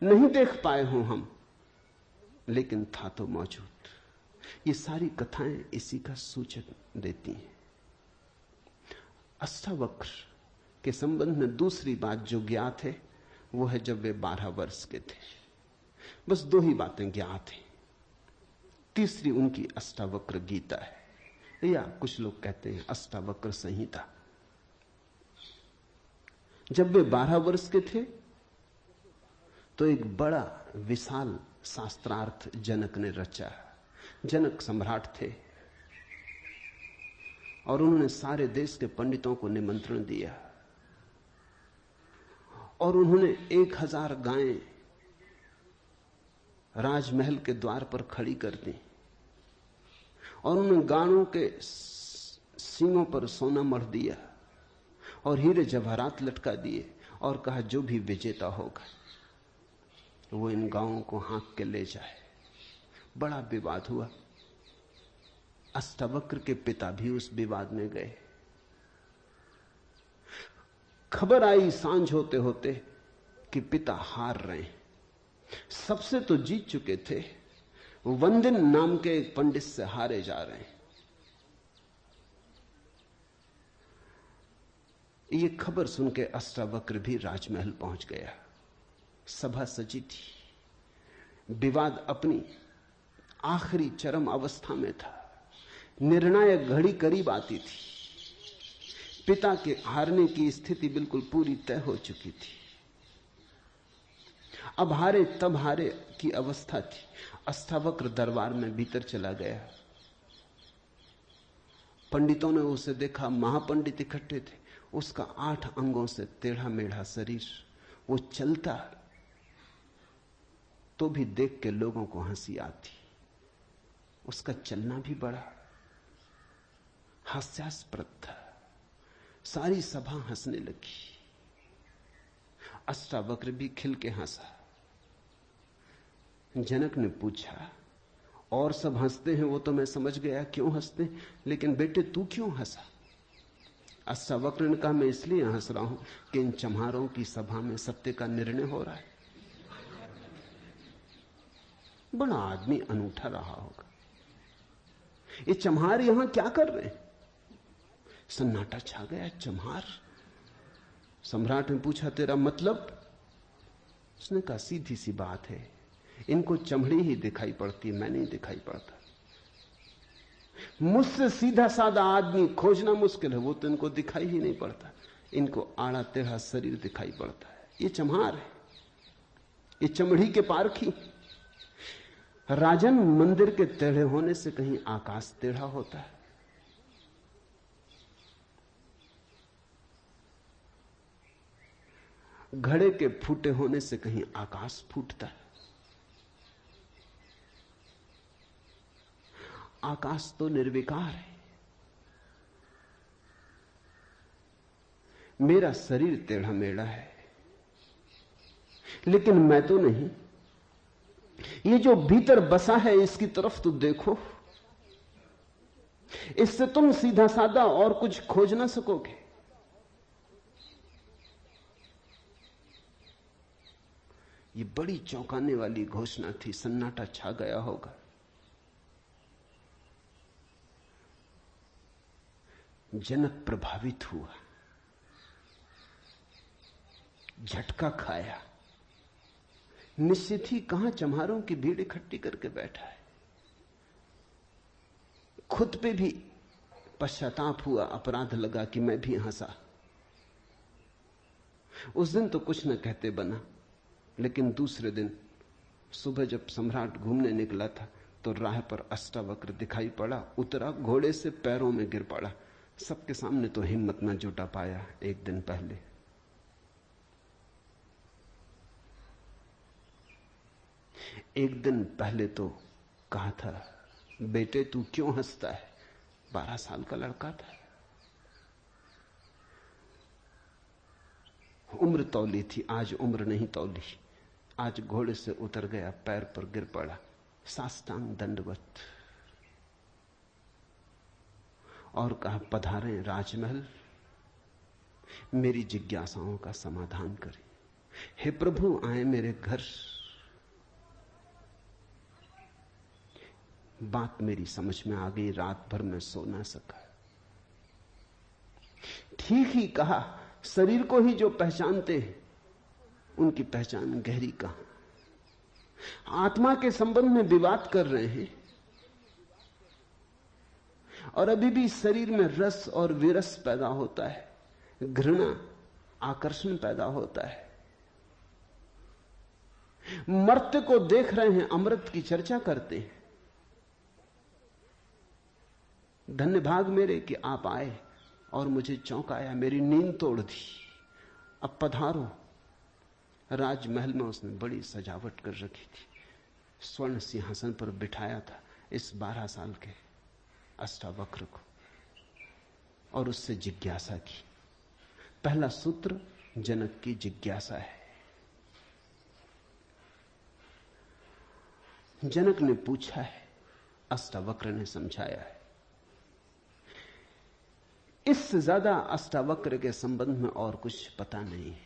नहीं देख पाए हो हम, लेकिन था तो मौजूद। ये सारी कथाएं इसी का सूचक देती हैं। अष्टावक्र के संबंध में दूसरी बात जो ज्ञात है वो है जब वे 12 वर्ष के थे। बस 2 ही बातें ज्ञात हैं। तीसरी उनकी अष्टावक्र गीता है, या कुछ लोग कहते हैं अष्टावक्र संहिता। जब वे 12 वर्ष के थे तो एक बड़ा विशाल शास्त्रार्थ जनक ने रचा। जनक सम्राट थे और उन्होंने सारे देश के पंडितों को निमंत्रण दिया और उन्होंने 1000 गायें राजमहल के द्वार पर खड़ी कर दी और उन्होंने गायों के सींगों पर सोना मढ़ दिया और हीरे जवाहरात लटका दिए और कहा जो भी विजेता होगा वो इन गांवों को हाँक के ले जाए। बड़ा विवाद हुआ। अष्टावक्र के पिता भी उस विवाद में गए। खबर आई सांझ होते होते कि पिता हार रहे हैं। सबसे तो जीत चुके थे, वंदिन नाम के एक पंडित से हारे जा रहे हैं। ये खबर सुन के अष्टावक्र भी राजमहल पहुंच गया। सभा सजी थी। विवाद अपनी आखिरी चरम अवस्था में था। निर्णायक घड़ी करीब आती थी। पिता के हारने की स्थिति बिल्कुल पूरी तय हो चुकी थी। अब हारे तब हारे की अवस्था थी। अष्टावक्र दरबार में भीतर चला गया। पंडितों ने उसे देखा। महापंडित इकट्ठे थे। उसका 8 अंगों से टेढ़ा मेढ़ा शरीर, वो चलता तो भी देख के लोगों को हंसी आती। उसका चलना भी बड़ा हास्यास्पद था। सारी सभा हंसने लगी। अष्टावक्र भी खिल के हंसा। जनक ने पूछा, और सब हंसते हैं वो तो मैं समझ गया क्यों हंसते, लेकिन बेटे तू क्यों हंसा? अष्टावक्र ने कहा, मैं इसलिए हंस रहा हूं कि इन चम्हारों की सभा में सत्य का निर्णय हो रहा है। बड़ा आदमी अनूठा रहा होगा। ये चम्हार यहां क्या कर रहे हैं? सन्नाटा छा गया। चम्हार? सम्राट ने पूछा, तेरा मतलब? उसने कहा, सीधी सी बात है, इनको चमड़ी ही दिखाई पड़ती है, मैं नहीं दिखाई पड़ता। मुझसे सीधा साधा आदमी खोजना मुश्किल है, वो तो इनको दिखाई ही नहीं पड़ता। इनको आड़ा टेढ़ा शरीर दिखाई पड़ता है। ये चम्हार है, ये चमड़ी के पारखी। राजन, मंदिर के टेढ़े होने से कहीं आकाश टेढ़ा होता है? घड़े के फूटे होने से कहीं आकाश फूटता है? आकाश तो निर्विकार है। मेरा शरीर टेढ़ा मेढ़ा है, लेकिन मैं तो नहीं। ये जो भीतर बसा है इसकी तरफ तो देखो। इससे तुम सीधा साधा और कुछ खोज ना सकोगे। ये बड़ी चौंकाने वाली घोषणा थी। सन्नाटा छा गया होगा। जनक प्रभावित हुआ, झटका खाया। निश्चित ही कहां चम्हारों की भीड़ इकट्ठी करके बैठा है। खुद पे भी पश्चाताप हुआ, अपराध लगा कि मैं भी हंसा। उस दिन तो कुछ न कहते बना, लेकिन दूसरे दिन सुबह जब सम्राट घूमने निकला था तो राह पर अष्टावक्र दिखाई पड़ा। उतरा, घोड़े से पैरों में गिर पड़ा। सबके सामने तो हिम्मत न जुटा पाया। एक दिन पहले तो कहा था, बेटे तू क्यों हंसता है? 12 साल का लड़का था। उम्र तौली थी, आज उम्र नहीं तौली। आज घोड़े से उतर गया, पैर पर गिर पड़ा, साष्टांग दंडवत, और कहा, पधारें राजमहल, मेरी जिज्ञासाओं का समाधान करें। हे प्रभु, आए मेरे घर। बात मेरी समझ में आ गई। रात भर मैं सो ना सका। ठीक ही कहा, शरीर को ही जो पहचानते हैं उनकी पहचान गहरी कहां। आत्मा के संबंध में विवाद कर रहे हैं और अभी भी शरीर में रस और विरस पैदा होता है, घृणा, आकर्षण पैदा होता है। मर्त्य को देख रहे हैं, अमृत की चर्चा करते हैं। धन्य भाग मेरे कि आप आए और मुझे चौंकाया, मेरी नींद तोड़ दी। अब पधारो। राजमहल में उसने बड़ी सजावट कर रखी थी। स्वर्ण सिंहासन पर बिठाया था इस 12 साल के अष्टावक्र को और उससे जिज्ञासा की, पहला सूत्र जनक की जिज्ञासा है। जनक ने पूछा है, अष्टावक्र ने समझाया है। इससे ज्यादा अष्टावक्र के संबंध में और कुछ पता नहीं है,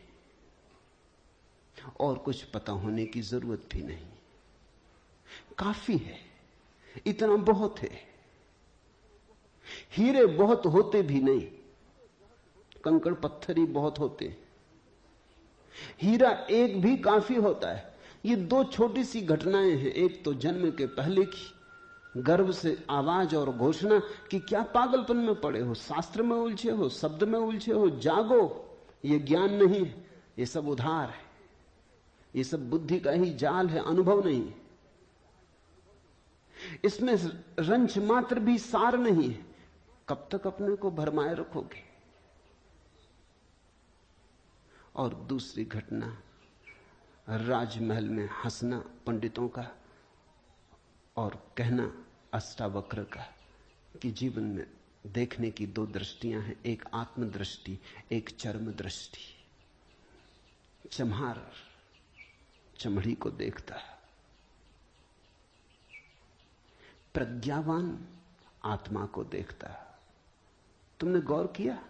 और कुछ पता होने की जरूरत भी नहीं। काफी है, इतना बहुत है। हीरे बहुत होते भी नहीं, कंकड़ पत्थर ही बहुत होते। हीरा एक भी काफी होता है। ये दो छोटी सी घटनाएं हैं। एक तो जन्म के पहले की गर्भ से आवाज और घोषणा कि क्या पागलपन में पड़े हो, शास्त्र में उलझे हो, शब्द में उलझे हो, जागो। ये ज्ञान नहीं है, ये सब उधार है, ये सब बुद्धि का ही जाल है, अनुभव नहीं। इसमें रंच मात्र भी सार नहीं है। कब तक अपने को भरमाए रखोगे? और दूसरी घटना, राजमहल में हंसना पंडितों का और कहना अष्टावक्र का कि जीवन में देखने की दो दृष्टियां हैं, एक आत्मदृष्टि, एक चर्म दृष्टि। चम्हार चमड़ी को देखता है, प्रज्ञावान आत्मा को देखता है। तुमने गौर किया?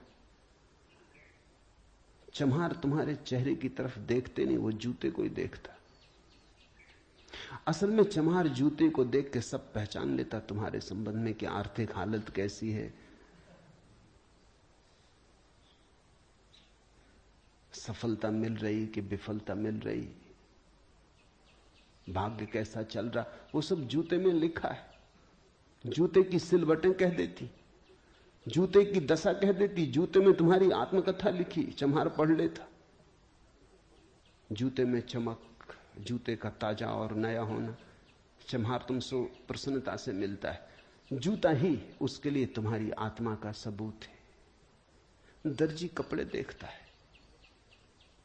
चम्हार तुम्हारे चेहरे की तरफ देखते नहीं, वो जूते को ही देखता। असल में चम्हार जूते को देख के सब पहचान लेता तुम्हारे संबंध में कि आर्थिक हालत कैसी है, सफलता मिल रही कि विफलता मिल रही, भाग्य कैसा चल रहा, वो सब जूते में लिखा है। जूते की सिलवटें कह देती, जूते की दशा कह देती, जूते में तुम्हारी आत्मकथा लिखी। चम्हार पढ़ लेता। जूते में चमक, जूते का ताजा और नया होना चम्हार तुमसे प्रसन्नता से मिलता है। जूता ही उसके लिए तुम्हारी आत्मा का सबूत है। दर्जी कपड़े देखता है,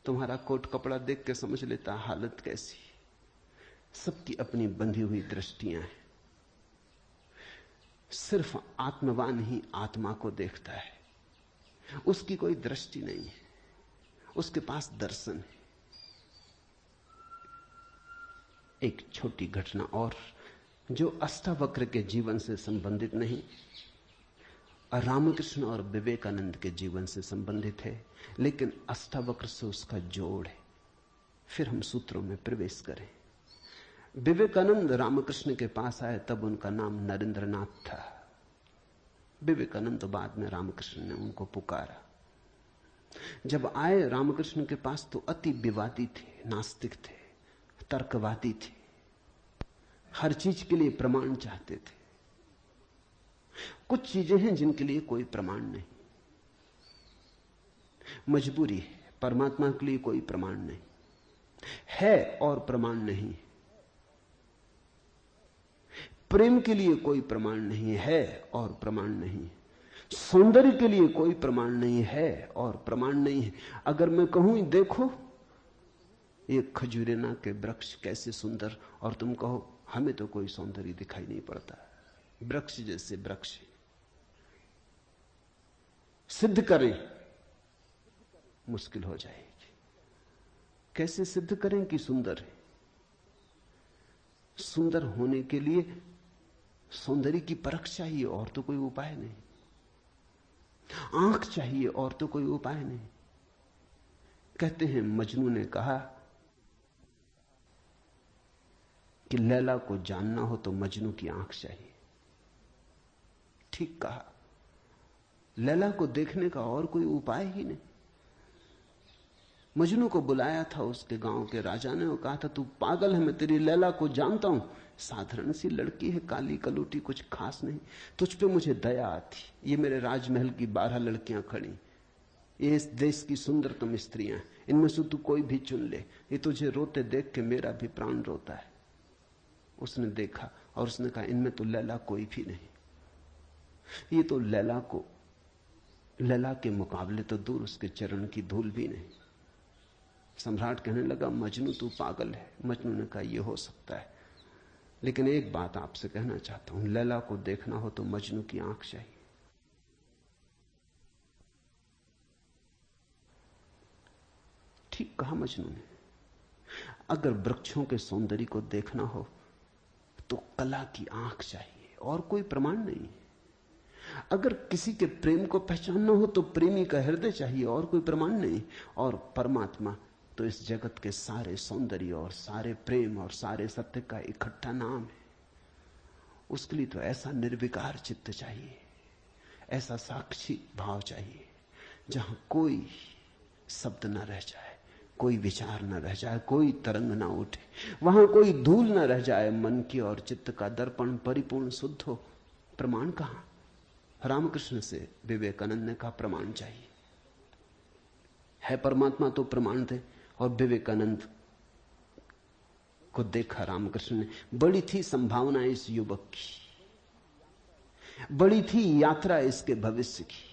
तुम्हारा कोट कपड़ा देख के समझ लेता हालत कैसी। सबकी अपनी बंधी हुई दृष्टियां हैं। सिर्फ आत्मवान ही आत्मा को देखता है। उसकी कोई दृष्टि नहीं है, उसके पास दर्शन है। एक छोटी घटना और जो अष्टावक्र के जीवन से संबंधित नहीं, रामकृष्ण और विवेकानंद के जीवन से संबंधित है, लेकिन अष्टावक्र से उसका जोड़ है। फिर हम सूत्रों में प्रवेश करें। विवेकानंद रामकृष्ण के पास आए तब उनका नाम नरेंद्रनाथ था। विवेकानंद तो बाद में रामकृष्ण ने उनको पुकारा। जब आए रामकृष्ण के पास तो अति विवादी थे, नास्तिक थे, तर्कवादी थे, हर चीज के लिए प्रमाण चाहते थे। कुछ चीजें हैं जिनके लिए कोई प्रमाण नहीं, मजबूरी है। परमात्मा के लिए कोई प्रमाण नहीं है और प्रमाण नहीं। प्रेम के लिए कोई प्रमाण नहीं है और प्रमाण नहीं। सौंदर्य के लिए कोई प्रमाण नहीं है और प्रमाण नहीं है। अगर मैं कहूं देखो ये खजूरेना के वृक्ष कैसे सुंदर, और तुम कहो हमें तो कोई सौंदर्य दिखाई नहीं पड़ता, वृक्ष जैसे वृक्ष, सिद्ध करें मुश्किल हो जाएगी। कैसे सिद्ध करें कि सुंदर है? सुंदर होने के लिए सौंदर्य की परख चाहिए और तो कोई उपाय नहीं। आंख चाहिए और तो कोई उपाय नहीं। कहते हैं मजनू ने कहा कि लैला को जानना हो तो मजनू की आंख चाहिए। ठीक कहा। लैला को देखने का और कोई उपाय ही नहीं। मजनू को बुलाया था उसके गांव के राजा ने और कहा था तू पागल है, मैं तेरी लैला को जानता हूं, साधारण सी लड़की है, काली कलूटी, कुछ खास नहीं, तुझ पे मुझे दया आती। ये मेरे राजमहल की 12 लड़कियां खड़ी, ये इस देश की सुंदरतम स्त्रियां, इनमें से तू कोई भी चुन ले, ये तुझे रोते देख के मेरा भी प्राण रोता है। उसने देखा और उसने कहा इनमें तो लैला कोई भी नहीं, ये तो लैला के मुकाबले तो दूर, उसके चरण की धूल भी नहीं। सम्राट कहने लगा मजनू तू पागल है। मजनू ने कहा यह हो सकता है, लेकिन एक बात आपसे कहना चाहता हूं, लैला को देखना हो तो मजनू की आंख चाहिए। ठीक कहा मजनू ने। अगर वृक्षों के सौंदर्य को देखना हो तो कला की आंख चाहिए और कोई प्रमाण नहीं। अगर किसी के प्रेम को पहचानना हो तो प्रेमी का हृदय चाहिए और कोई प्रमाण नहीं। और परमात्मा तो इस जगत के सारे सौंदर्य और सारे प्रेम और सारे सत्य का इकट्ठा नाम है। उसके लिए तो ऐसा निर्विकार चित्त चाहिए, ऐसा साक्षी भाव चाहिए जहां कोई शब्द न रह जाए, कोई विचार न रह जाए, कोई तरंग ना उठे, वहां कोई धूल न रह जाए, मन की और चित्त का दर्पण परिपूर्ण शुद्ध हो। प्रमाण कहां? रामकृष्ण से विवेकानंद ने कहा प्रमाण चाहिए। है परमात्मा तो प्रमाण थे। और विवेकानंद को देखा रामकृष्ण ने। बड़ी थी संभावना इस युवक की, बड़ी थी यात्रा इसके भविष्य की,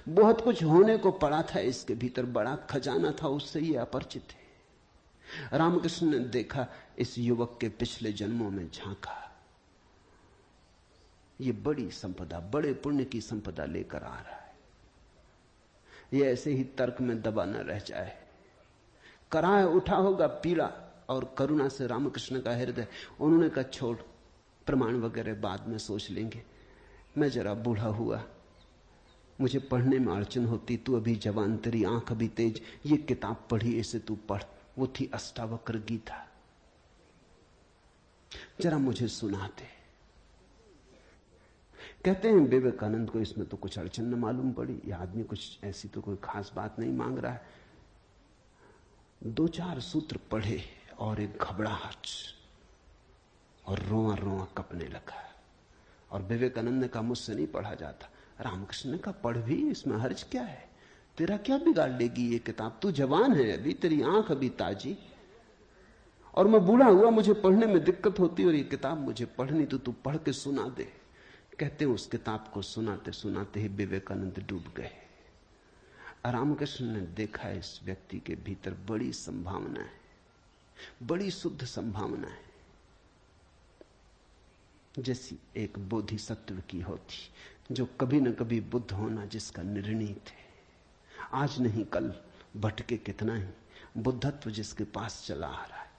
बहुत कुछ होने को पड़ा था इसके भीतर, बड़ा खजाना था, उससे ये अपरिचित है। रामकृष्ण ने देखा, इस युवक के पिछले जन्मों में झांका। ये बड़ी संपदा, बड़े पुण्य की संपदा लेकर आ रहा है। ये ऐसे ही तर्क में दबा न रह जाए। कराह उठा होगा पीड़ा और करुणा से रामकृष्ण का हृदय। उन्होंने कहा छोड़, प्रमाण वगैरह बाद में सोच लेंगे। मैं जरा बूढ़ा हुआ, मुझे पढ़ने में अड़चन होती, तू अभी जवान, तेरी आंख अभी तेज, ये किताब पढ़ी, इसे तू पढ़। वो थी अष्टावक्र गीता, जरा मुझे सुनाते। कहते हैं विवेकानंद को इसमें तो कुछ अड़चन न मालूम पड़ी। यह आदमी कुछ ऐसी तो कोई खास बात नहीं मांग रहा है। 2-4 सूत्र पढ़े और एक घबराहट और रोआ रोआ कपने लगा। और विवेकानंद ने कहा मुझसे नहीं पढ़ा जाता। रामकृष्ण ने कहा पढ़ भी, इसमें हर्ज क्या है, तेरा क्या बिगाड़ लेगी ये किताब, तू जवान है अभी, तेरी आंख अभी ताजी, और मैं बूढ़ा हुआ, मुझे पढ़ने में दिक्कत होती, और ये किताब मुझे पढ़नी तो तू पढ़ के सुना दे। कहते हैं उस किताब को सुनाते सुनाते ही विवेकानंद डूब गए। रामकृष्ण ने देखा इस व्यक्ति के भीतर बड़ी संभावना है, बड़ी शुद्ध संभावना है, जैसी एक बोधिसत्व की होती, जो कभी न कभी बुद्ध होना जिसका निर्णीत है, आज नहीं कल, भटके कितना ही, बुद्धत्व जिसके पास चला आ रहा है।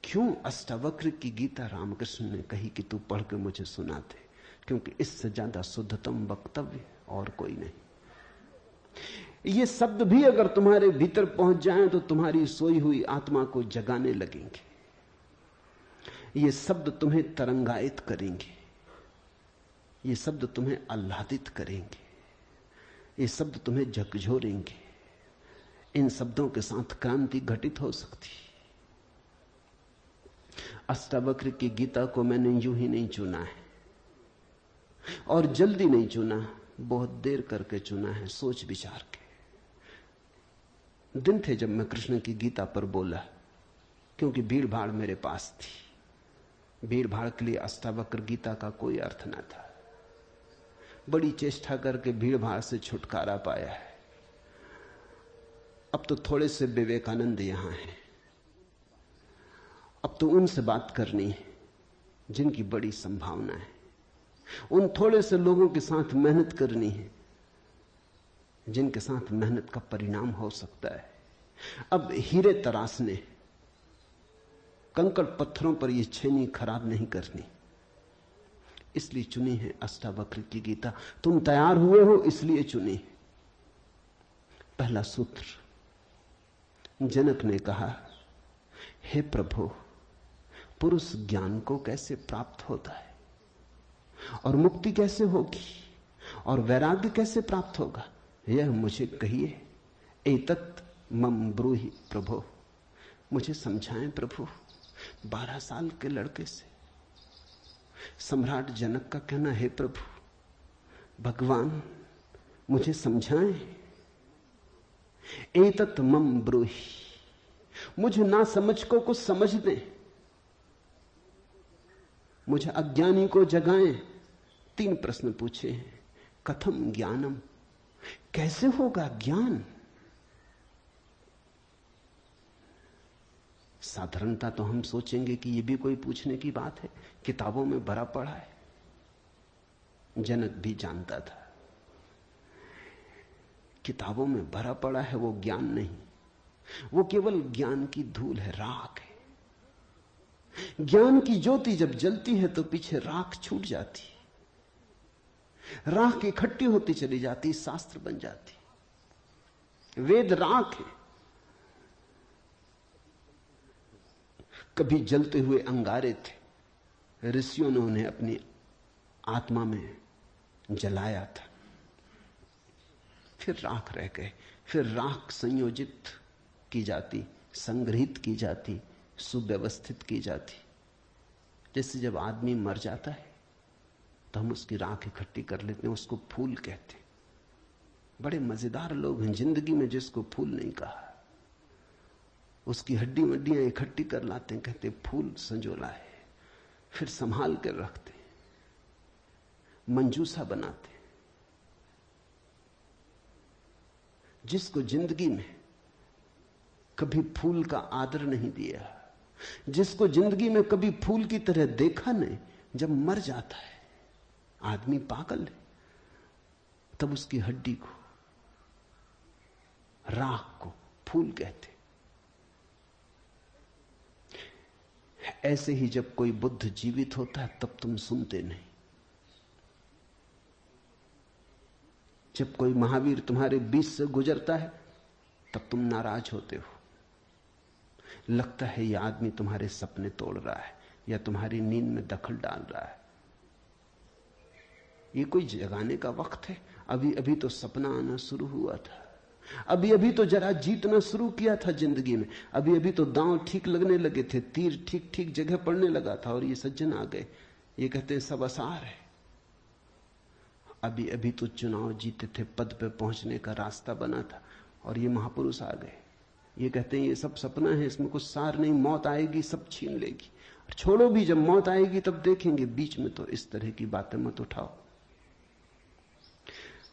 क्यों अष्टावक्र की गीता रामकृष्ण ने कही कि तू पढ़ के मुझे सुना दे? क्योंकि इससे ज्यादा शुद्धतम वक्तव्य और कोई नहीं। ये शब्द भी अगर तुम्हारे भीतर पहुंच जाएं तो तुम्हारी सोई हुई आत्मा को जगाने लगेंगे। ये शब्द तुम्हें तरंगायित करेंगे, ये शब्द तुम्हें आह्लादित करेंगे, ये शब्द तुम्हें झकझोरेंगे। इन शब्दों के साथ क्रांति घटित हो सकती। अष्टावक्र की गीता को मैंने यूं ही नहीं चुना है, और जल्दी नहीं चुना, बहुत देर करके चुना है, सोच विचार के। दिन थे जब मैं कृष्ण की गीता पर बोला, क्योंकि भीड़ भाड़ मेरे पास थी। भीड़ भाड़ के लिए अष्टावक्र गीता का कोई अर्थ न था। बड़ी चेष्टा करके भीड़ भाड़ से छुटकारा पाया है। अब तो थोड़े से विवेकानंद यहां हैं, अब तो उनसे बात करनी है जिनकी बड़ी संभावना है। उन थोड़े से लोगों के साथ मेहनत करनी है जिनके साथ मेहनत का परिणाम हो सकता है। अब हीरे तराशने, कंकड़ पत्थरों पर यह छेनी खराब नहीं करनी, इसलिए चुनी है अष्टावक्र की गीता। तुम तैयार हुए हो इसलिए चुनी। पहला सूत्र, जनक ने कहा, हे प्रभु, पुरुष ज्ञान को कैसे प्राप्त होता है, और मुक्ति कैसे होगी, और वैराग्य कैसे प्राप्त होगा, यह मुझे कहिए। एतत् मम ब्रूहि प्रभो, मुझे समझाएं प्रभु। 12 साल के लड़के से सम्राट जनक का कहना, हे प्रभु, भगवान मुझे समझाएं। एतत् मम ब्रूहि, मुझे ना समझ को कुछ समझ दें, मुझे अज्ञानी को जगाएं। 3 प्रश्न पूछे हैं। कथम ज्ञानम, कैसे होगा ज्ञान? साधारणता तो हम सोचेंगे कि यह भी कोई पूछने की बात है, किताबों में भरा पड़ा है। जनक भी जानता था किताबों में भरा पड़ा है वो ज्ञान नहीं, वो केवल ज्ञान की धूल है, राख है। ज्ञान की ज्योति जब जलती है तो पीछे राख छूट जाती है, राख इकट्ठी होती चली जाती, शास्त्र बन जाती। वेद राख है। कभी जलते हुए अंगारे थे, ऋषियों ने उन्हें अपनी आत्मा में जलाया था, फिर राख रह गए। फिर राख संयोजित की जाती, संग्रहित की जाती, सुव्यवस्थित की जाती। जैसे जब आदमी मर जाता है तो हम उसकी राख इकट्ठी कर लेते हैं, उसको फूल कहते हैं। बड़े मजेदार लोग हैं जिंदगी में जिसको फूल नहीं कहा। उसकी हड्डी वड्डियां इकट्ठी कर लाते हैं, कहते फूल संजोला है, फिर संभाल कर रखते, मंजूसा बनाते। जिसको जिंदगी में कभी फूल का आदर नहीं दिया, जिसको जिंदगी में कभी फूल की तरह देखा नहीं, जब मर जाता है आदमी पागल है, तब उसकी हड्डी को, राख को फूल कहते। ऐसे ही जब कोई बुद्ध जीवित होता है तब तुम सुनते नहीं। जब कोई महावीर तुम्हारे बीच से गुजरता है तब तुम नाराज होते हो। लगता है यह आदमी तुम्हारे सपने तोड़ रहा है या तुम्हारी नींद में दखल डाल रहा है। ये कोई जगाने का वक्त है? अभी अभी तो सपना आना शुरू हुआ था, अभी अभी तो जरा जीतना शुरू किया था जिंदगी में, अभी अभी तो दांव ठीक लगने लगे थे, तीर ठीक ठीक जगह पड़ने लगा था, और ये सज्जन आ गए, ये कहते हैं सब आसार है। अभी अभी तो चुनाव जीते थे, पद पे पहुंचने का रास्ता बना था, और ये महापुरुष आ गए, ये कहते हैं ये सब सपना है, इसमें कुछ सार नहीं, मौत आएगी सब छीन लेगी। छोड़ो भी, जब मौत आएगी तब देखेंगे, बीच में तो इस तरह की बातें मत उठाओ।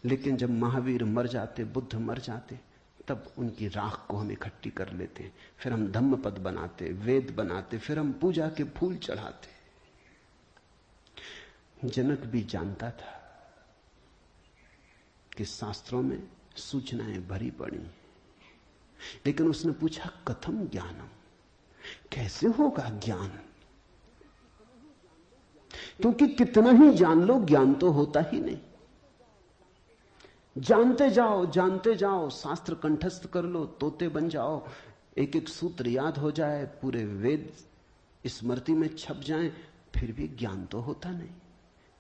लेकिन जब महावीर मर जाते, बुद्ध मर जाते, तब उनकी राख को हम इकट्ठी कर लेते हैं, फिर हम धम्म पद बनाते, वेद बनाते, फिर हम पूजा के फूल चढ़ाते। जनक भी जानता था कि शास्त्रों में सूचनाएं भरी पड़ी, लेकिन उसने पूछा कथम ज्ञानम, कैसे होगा ज्ञान? क्योंकि कितना ही जान लो ज्ञान तो होता ही नहीं। जानते जाओ, शास्त्र कंठस्थ कर लो, तोते बन जाओ, एक एक सूत्र याद हो जाए, पूरे वेद स्मृति में छप जाएं, फिर भी ज्ञान तो होता नहीं।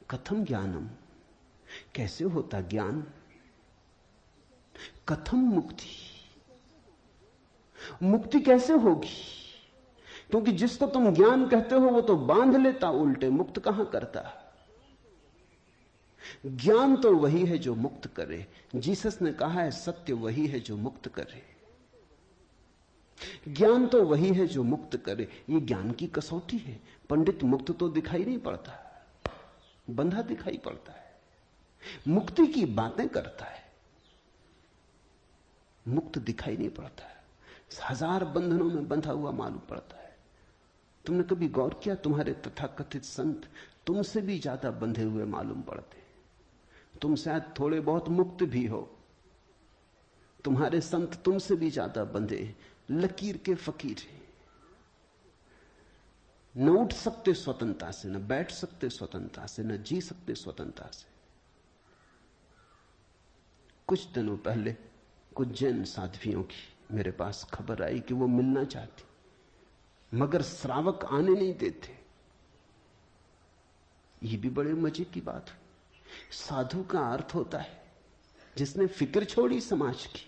कथम ज्ञानम, कैसे होता ज्ञान? कथम मुक्ति, मुक्ति कैसे होगी? क्योंकि जिसको तुम ज्ञान कहते हो वो तो बांध लेता उल्टे, मुक्त कहां करता। ज्ञान तो वही है जो मुक्त करे। जीसस ने कहा है सत्य वही है जो मुक्त करे, ज्ञान तो वही है जो मुक्त करे। ये ज्ञान की कसौटी है। पंडित मुक्त तो दिखाई नहीं पड़ता, बंधा दिखाई पड़ता है, मुक्ति की बातें करता है, मुक्त दिखाई नहीं पड़ता है, हजार बंधनों में बंधा हुआ मालूम पड़ता है। तुमने कभी गौर किया, तुम्हारे तथाकथित संत तुमसे भी ज्यादा बंधे हुए मालूम पड़ते। तुम शायद थोड़े बहुत मुक्त भी हो, तुम्हारे संत तुमसे भी ज्यादा बंधे, लकीर के फकीर हैं। न उठ सकते स्वतंत्रता से, न बैठ सकते स्वतंत्रता से, न जी सकते स्वतंत्रता से। कुछ दिनों पहले कुछ जैन साध्वियों की मेरे पास खबर आई कि वो मिलना चाहती, मगर श्रावक आने नहीं देते। ये भी बड़े मजे की बात हुई। साधु का अर्थ होता है जिसने फिक्र छोड़ी समाज की,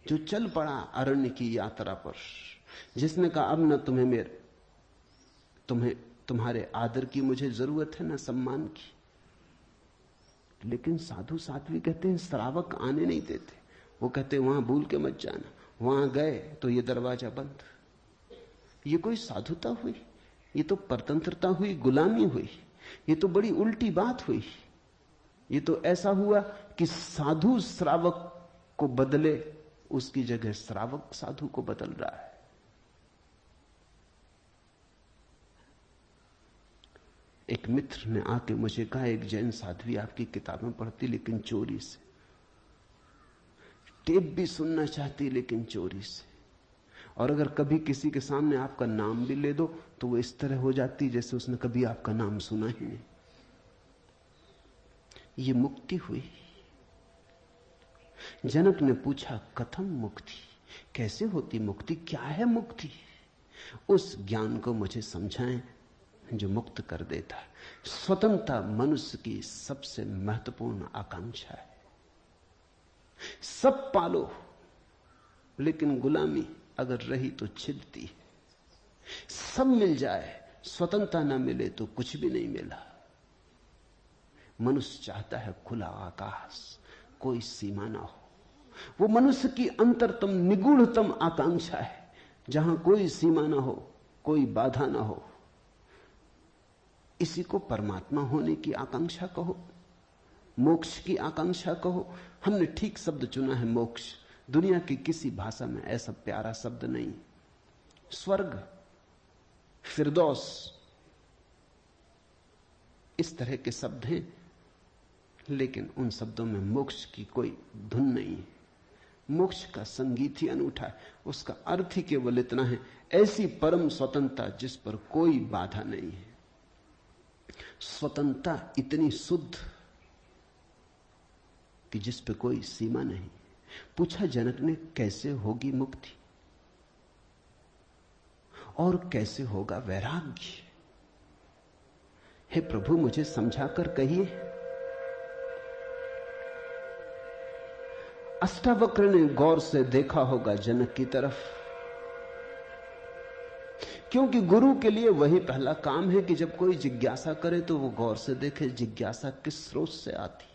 जो चल पड़ा अरण्य की यात्रा पर, जिसने कहा अब न तुम्हारे आदर की मुझे जरूरत है, न सम्मान की। लेकिन साधु साध्वी कहते हैं श्रावक आने नहीं देते। वो कहते हैं वहां भूल के मत जाना, वहां गए तो ये दरवाजा बंद। ये कोई साधुता हुई? ये तो परतंत्रता हुई, गुलामी हुई। ये तो बड़ी उल्टी बात हुई। ये तो ऐसा हुआ कि साधु श्रावक को बदले, उसकी जगह श्रावक साधु को बदल रहा है। एक मित्र ने आके मुझे कहा, एक जैन साध्वी आपकी किताबें पढ़ती लेकिन चोरी से। टेप भी सुनना चाहती लेकिन चोरी से। और अगर कभी किसी के सामने आपका नाम भी ले दो तो वो इस तरह हो जाती जैसे उसने कभी आपका नाम सुना ही नहीं। ये मुक्ति हुई। जनक ने पूछा कथम मुक्ति, कैसे होती मुक्ति, क्या है मुक्ति? उस ज्ञान को मुझे समझाएं जो मुक्त कर देता है। स्वतंत्रता मनुष्य की सबसे महत्वपूर्ण आकांक्षा है। सब पालो लेकिन गुलामी अगर रही तो छिदती है। सब मिल जाए, स्वतंत्रता ना मिले तो कुछ भी नहीं मिला। मनुष्य चाहता है खुला आकाश, कोई सीमा ना हो। वो मनुष्य की अंतरतम निगूढ़तम आकांक्षा है, जहां कोई सीमा ना हो, कोई बाधा ना हो। इसी को परमात्मा होने की आकांक्षा कहो, मोक्ष की आकांक्षा कहो। हमने ठीक शब्द चुना है, मोक्ष। दुनिया की किसी भाषा में ऐसा प्यारा शब्द नहीं। स्वर्ग, फिरदौस, इस तरह के शब्द हैं, लेकिन उन शब्दों में मोक्ष की कोई धुन नहीं है। मोक्ष का संगीत ही अनूठा है। उसका अर्थ ही केवल इतना है, ऐसी परम स्वतंत्रता जिस पर कोई बाधा नहीं है। स्वतंत्रता इतनी शुद्ध कि जिस पे कोई सीमा नहीं। पूछा जनक ने कैसे होगी मुक्ति और कैसे होगा वैराग्य? हे प्रभु मुझे समझाकर कहिए। अष्टावक्र ने गौर से देखा होगा जनक की तरफ, क्योंकि गुरु के लिए वही पहला काम है कि जब कोई जिज्ञासा करे तो वो गौर से देखे जिज्ञासा किस स्रोत से आती,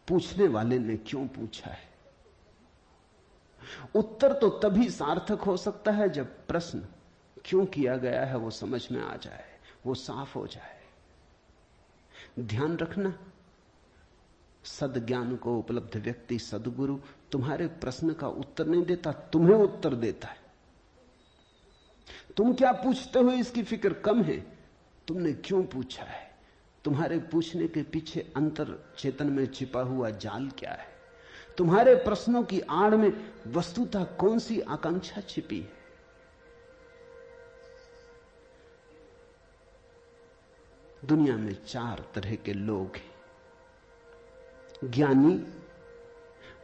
पूछने वाले ने क्यों पूछा है। उत्तर तो तभी सार्थक हो सकता है जब प्रश्न क्यों किया गया है वो समझ में आ जाए, वो साफ हो जाए। ध्यान रखना, सद्ज्ञान को उपलब्ध व्यक्ति सद्गुरु तुम्हारे प्रश्न का उत्तर नहीं देता, तुम्हें उत्तर देता है। तुम क्या पूछते हो इसकी फिक्र कम है, तुमने क्यों पूछा है, तुम्हारे पूछने के पीछे अंतर चेतन में छिपा हुआ जाल क्या है, तुम्हारे प्रश्नों की आड़ में वस्तुतः कौन सी आकांक्षा छिपी है। दुनिया में चार तरह के लोग हैं, ज्ञानी,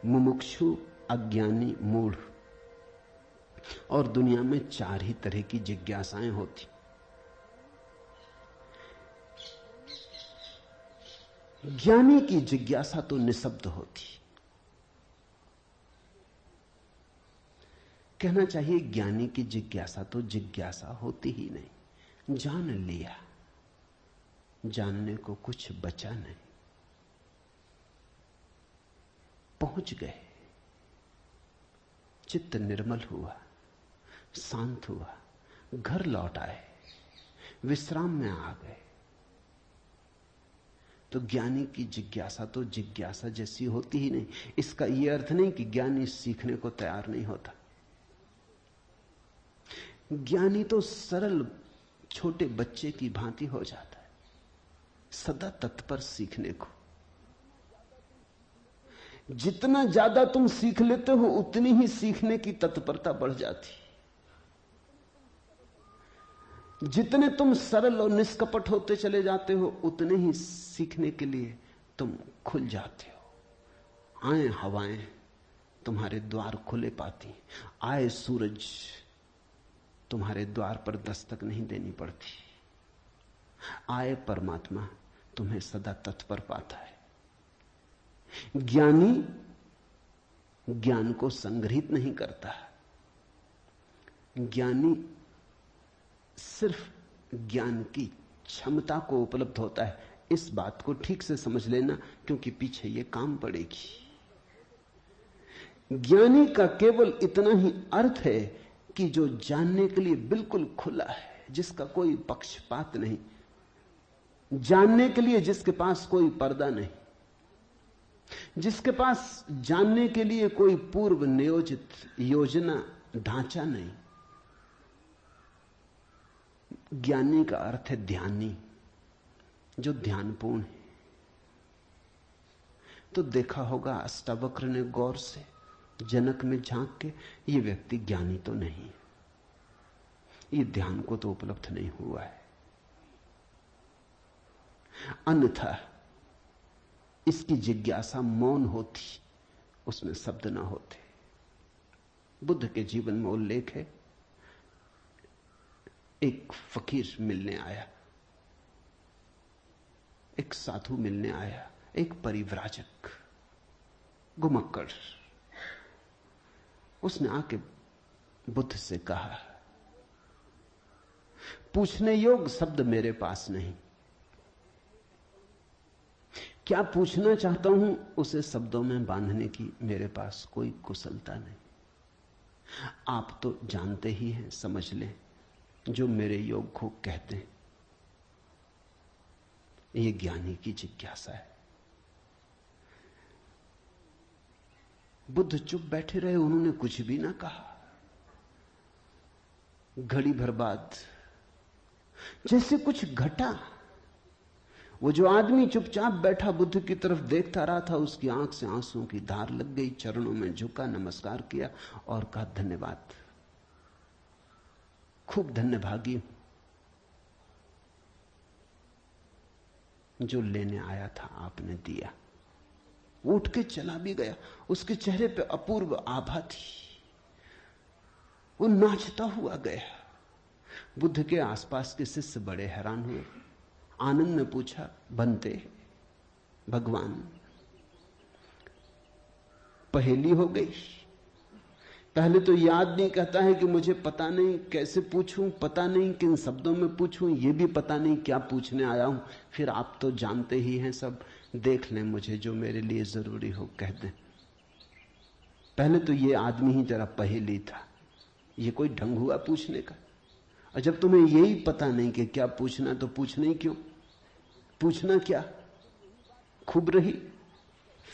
मुमुक्षु, अज्ञानी, मूढ़। और दुनिया में चार ही तरह की जिज्ञासाएं होती। ज्ञानी की जिज्ञासा तो निशब्द होती, कहना चाहिए ज्ञानी की जिज्ञासा तो जिज्ञासा होती ही नहीं। जान लिया, जानने को कुछ बचा नहीं, पहुंच गए, चित्त निर्मल हुआ, शांत हुआ, घर लौट आए, विश्राम में आ गए। तो ज्ञानी की जिज्ञासा तो जिज्ञासा जैसी होती ही नहीं। इसका यह अर्थ नहीं कि ज्ञानी सीखने को तैयार नहीं होता। ज्ञानी तो सरल छोटे बच्चे की भांति हो जाता है, सदा तत्पर सीखने को। जितना ज्यादा तुम सीख लेते हो उतनी ही सीखने की तत्परता बढ़ जाती। जितने तुम सरल और निष्कपट होते चले जाते हो उतने ही सीखने के लिए तुम खुल जाते हो। आए हवाएं तुम्हारे द्वार खुले पाती, आए सूरज तुम्हारे द्वार पर दस्तक नहीं देनी पड़ती, आए परमात्मा तुम्हें सदा तत्पर पाता है। ज्ञानी ज्ञान को संग्रहित नहीं करता, ज्ञानी सिर्फ ज्ञान की क्षमता को उपलब्ध होता है। इस बात को ठीक से समझ लेना, क्योंकि पीछे ये काम पड़ेगी। ज्ञानी का केवल इतना ही अर्थ है कि जो जानने के लिए बिल्कुल खुला है, जिसका कोई पक्षपात नहीं, जानने के लिए जिसके पास कोई पर्दा नहीं, जिसके पास जानने के लिए कोई पूर्व नियोजित योजना ढांचा नहीं। ज्ञानी का अर्थ है ध्यानी, जो ध्यानपूर्ण है। तो देखा होगा अष्टावक्र ने गौर से जनक में झांक के, ये व्यक्ति ज्ञानी तो नहीं, ये ध्यान को तो उपलब्ध नहीं हुआ है, अन्यथा इसकी जिज्ञासा मौन होती, उसमें शब्द ना होते। बुद्ध के जीवन में उल्लेख है, एक फकीर मिलने आया, एक साधु मिलने आया, एक परिव्राजक घुमक्कड़। उसने आके बुद्ध से कहा, पूछने योग्य शब्द मेरे पास नहीं, क्या पूछना चाहता हूं उसे शब्दों में बांधने की मेरे पास कोई कुशलता नहीं। आप तो जानते ही हैं, समझ लें, जो मेरे योग को कहते हैं, ये ज्ञानी की जिज्ञासा है। बुद्ध चुप बैठे रहे, उन्होंने कुछ भी ना कहा। घड़ी भर बाद जैसे कुछ घटा, वो जो आदमी चुपचाप बैठा बुद्ध की तरफ देखता रहा था, उसकी आंख से आंसुओं की धार लग गई, चरणों में झुका, नमस्कार किया और कहा, धन्यवाद, खूब धन्यभागी हूं, जो लेने आया था आपने दिया। वो उठ के चला भी गया, उसके चेहरे पे अपूर्व आभा थी, वो नाचता हुआ गया। बुद्ध के आसपास के शिष्य बड़े हैरान हुए। आनंद ने पूछा, बनते भगवान, पहेली हो गई। पहले तो याद नहीं, कहता है कि मुझे पता नहीं कैसे पूछूं, पता नहीं किन शब्दों में पूछूं, ये भी पता नहीं क्या पूछने आया हूं। फिर आप तो जानते ही हैं सब, देख लें, मुझे जो मेरे लिए जरूरी हो कह दें। पहले तो ये आदमी ही जरा पहेली था, ये कोई ढंग हुआ पूछने का? और जब तुम्हें यही पता नहीं कि क्या पूछना, तो पूछना ही क्यों? पूछना क्या? खूब रही।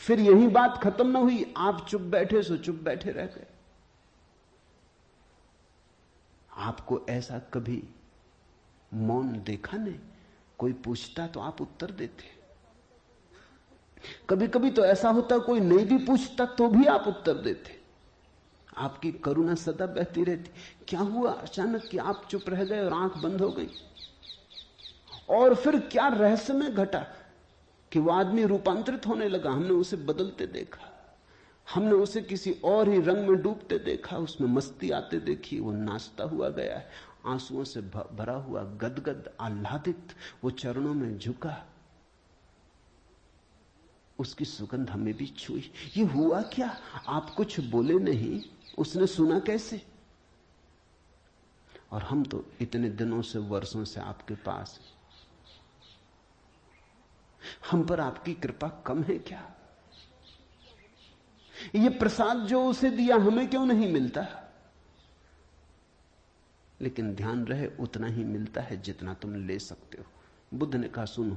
फिर यही बात खत्म ना हुई, आप चुप बैठे सो चुप बैठे रह गए। आपको ऐसा कभी मौन देखा नहीं? कोई पूछता तो आप उत्तर देते। कभी कभी तो ऐसा होता कोई नहीं भी पूछता तो भी आप उत्तर देते। आपकी करुणा सदा बहती रहती। क्या हुआ अचानक कि आप चुप रह गए और आंख बंद हो गई? और फिर क्या रहस्य में घटा कि वो आदमी रूपांतरित होने लगा? हमने उसे बदलते देखा, हमने उसे किसी और ही रंग में डूबते देखा, उसमें मस्ती आते देखी। वो नाचता हुआ गया है, आंसुओं से भरा हुआ, गदगद आह्लादित, वो चरणों में झुका, उसकी सुगंध हमें भी छुई। ये हुआ क्या? आप कुछ बोले नहीं, उसने सुना कैसे? और हम तो इतने दिनों से, वर्षों से आपके पास, हम पर आपकी कृपा कम है क्या? ये प्रसाद जो उसे दिया हमें क्यों नहीं मिलता? लेकिन ध्यान रहे, उतना ही मिलता है जितना तुम ले सकते हो। बुद्ध ने कहा, सुनो,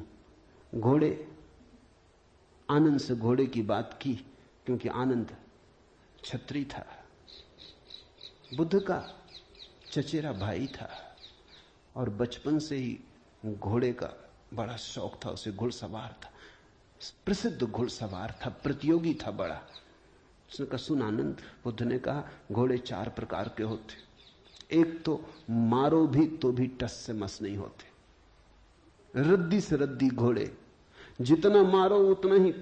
घोड़े, आनंद से घोड़े की बात की क्योंकि आनंद छत्री था, बुद्ध का चचेरा भाई था और बचपन से ही घोड़े का बड़ा शौक था, उसे घुड़सवार था, प्रसिद्ध घुड़सवार था, प्रतियोगी था बड़ा। उसने कहा, सुन आनंद, बुद्ध ने कहा, घोड़े 4 प्रकार के होते। एक तो मारो भी तो भी टस से मस नहीं होते, रद्दी से रद्दी घोड़े, जितना मारो उतना ही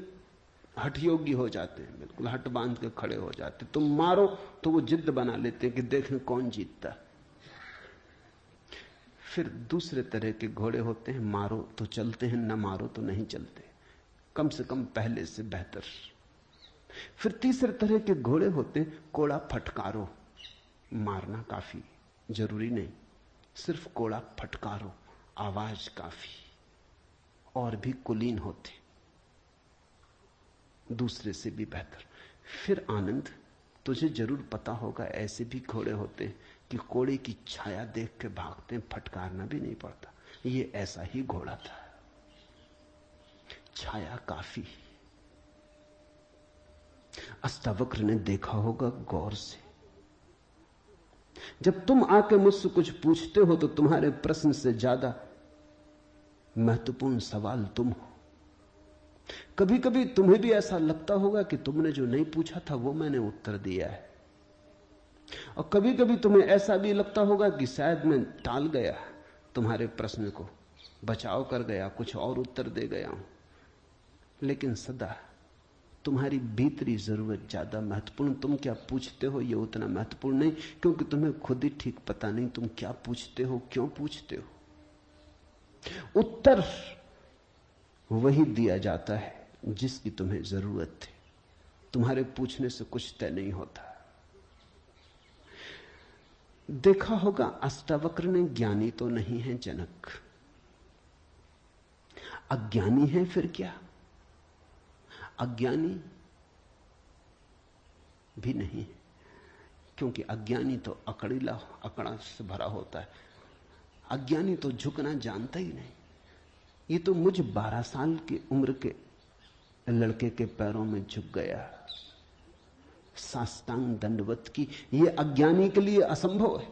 हठ योगी हो जाते हैं, बिल्कुल हट बांध के खड़े हो जाते। तुम मारो तो वो जिद बना लेते हैं कि देखें कौन जीतता। फिर दूसरे तरह के घोड़े होते हैं, मारो तो चलते हैं, न मारो तो नहीं चलते, कम से कम पहले से बेहतर। फिर तीसरे तरह के घोड़े होते हैं, कोड़ा फटकारो, मारना काफी जरूरी नहीं, सिर्फ कोड़ा फटकारो, आवाज काफी, और भी कुलीन होते, दूसरे से भी बेहतर। फिर आनंद, तुझे जरूर पता होगा, ऐसे भी घोड़े होते हैं कि कोड़े की छाया देख के भागते हैं, फटकारना भी नहीं पड़ता। ये ऐसा ही घोड़ा था, छाया काफी। अष्टावक्र ने देखा होगा गौर से। जब तुम आके मुझसे कुछ पूछते हो तो तुम्हारे प्रश्न से ज्यादा महत्वपूर्ण सवाल तुम हो। कभी कभी तुम्हें भी ऐसा लगता होगा कि तुमने जो नहीं पूछा था वो मैंने उत्तर दिया है, और कभी कभी तुम्हें ऐसा भी लगता होगा कि शायद मैं टाल गया तुम्हारे प्रश्न को, बचाव कर गया, कुछ और उत्तर दे गया हूं। लेकिन सदा तुम्हारी भीतरी जरूरत ज्यादा महत्वपूर्ण। तुम क्या पूछते हो ये उतना महत्वपूर्ण नहीं, क्योंकि तुम्हें खुद ही ठीक पता नहीं तुम क्या पूछते हो, क्यों पूछते हो। उत्तर वही दिया जाता है जिसकी तुम्हें जरूरत है। तुम्हारे पूछने से कुछ तय नहीं होता। देखा होगा अष्टावक्र ने ज्ञानी तो नहीं है जनक, अज्ञानी है फिर क्या? अज्ञानी भी नहीं, क्योंकि अज्ञानी तो अकड़ा से भरा होता है। अज्ञानी तो झुकना जानता ही नहीं। ये तो मुझ 12 साल की उम्र के लड़के के पैरों में झुक गया, साष्टांग दंडवत की। ये अज्ञानी के लिए असंभव है।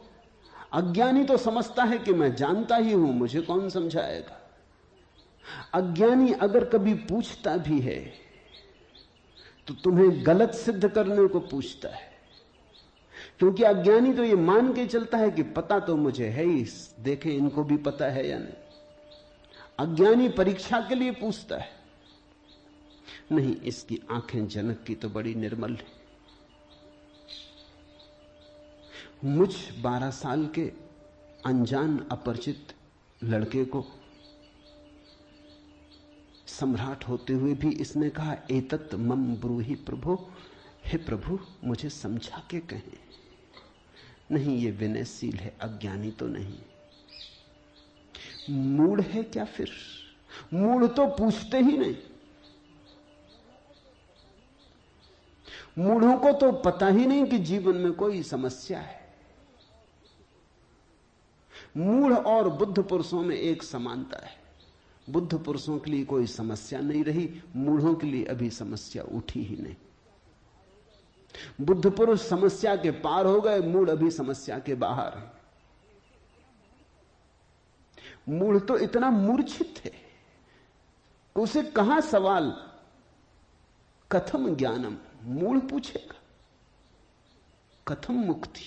अज्ञानी तो समझता है कि मैं जानता ही हूं, मुझे कौन समझाएगा। अज्ञानी अगर कभी पूछता भी है तो तुम्हें गलत सिद्ध करने को पूछता है, क्योंकि अज्ञानी तो ये मान के चलता है कि पता तो मुझे है ही, देखें इनको भी पता है या नहीं। अज्ञानी परीक्षा के लिए पूछता है। नहीं, इसकी आंखें जनक की तो बड़ी निर्मल है। मुझ 12 साल के अनजान अपरिचित लड़के को सम्राट होते हुए भी इसने कहा, एतत् मम ब्रूहि प्रभो, हे प्रभु मुझे समझा के कहें। नहीं, ये विनयशील है, अज्ञानी तो नहीं। मूढ़ है क्या फिर? मूढ़ तो पूछते ही नहीं। मूढ़ों को तो पता ही नहीं कि जीवन में कोई समस्या है। मूढ़ और बुद्ध पुरुषों में एक समानता है। बुद्ध पुरुषों के लिए कोई समस्या नहीं रही, मूढ़ों के लिए अभी समस्या उठी ही नहीं। बुद्ध पुरुष समस्या के पार हो गए, मूढ़ अभी समस्या के बाहर है। मूढ़ तो इतना मूर्छित है, उसे कहां सवाल कथम ज्ञानम, मूढ़ पूछेगा कथम मुक्ति।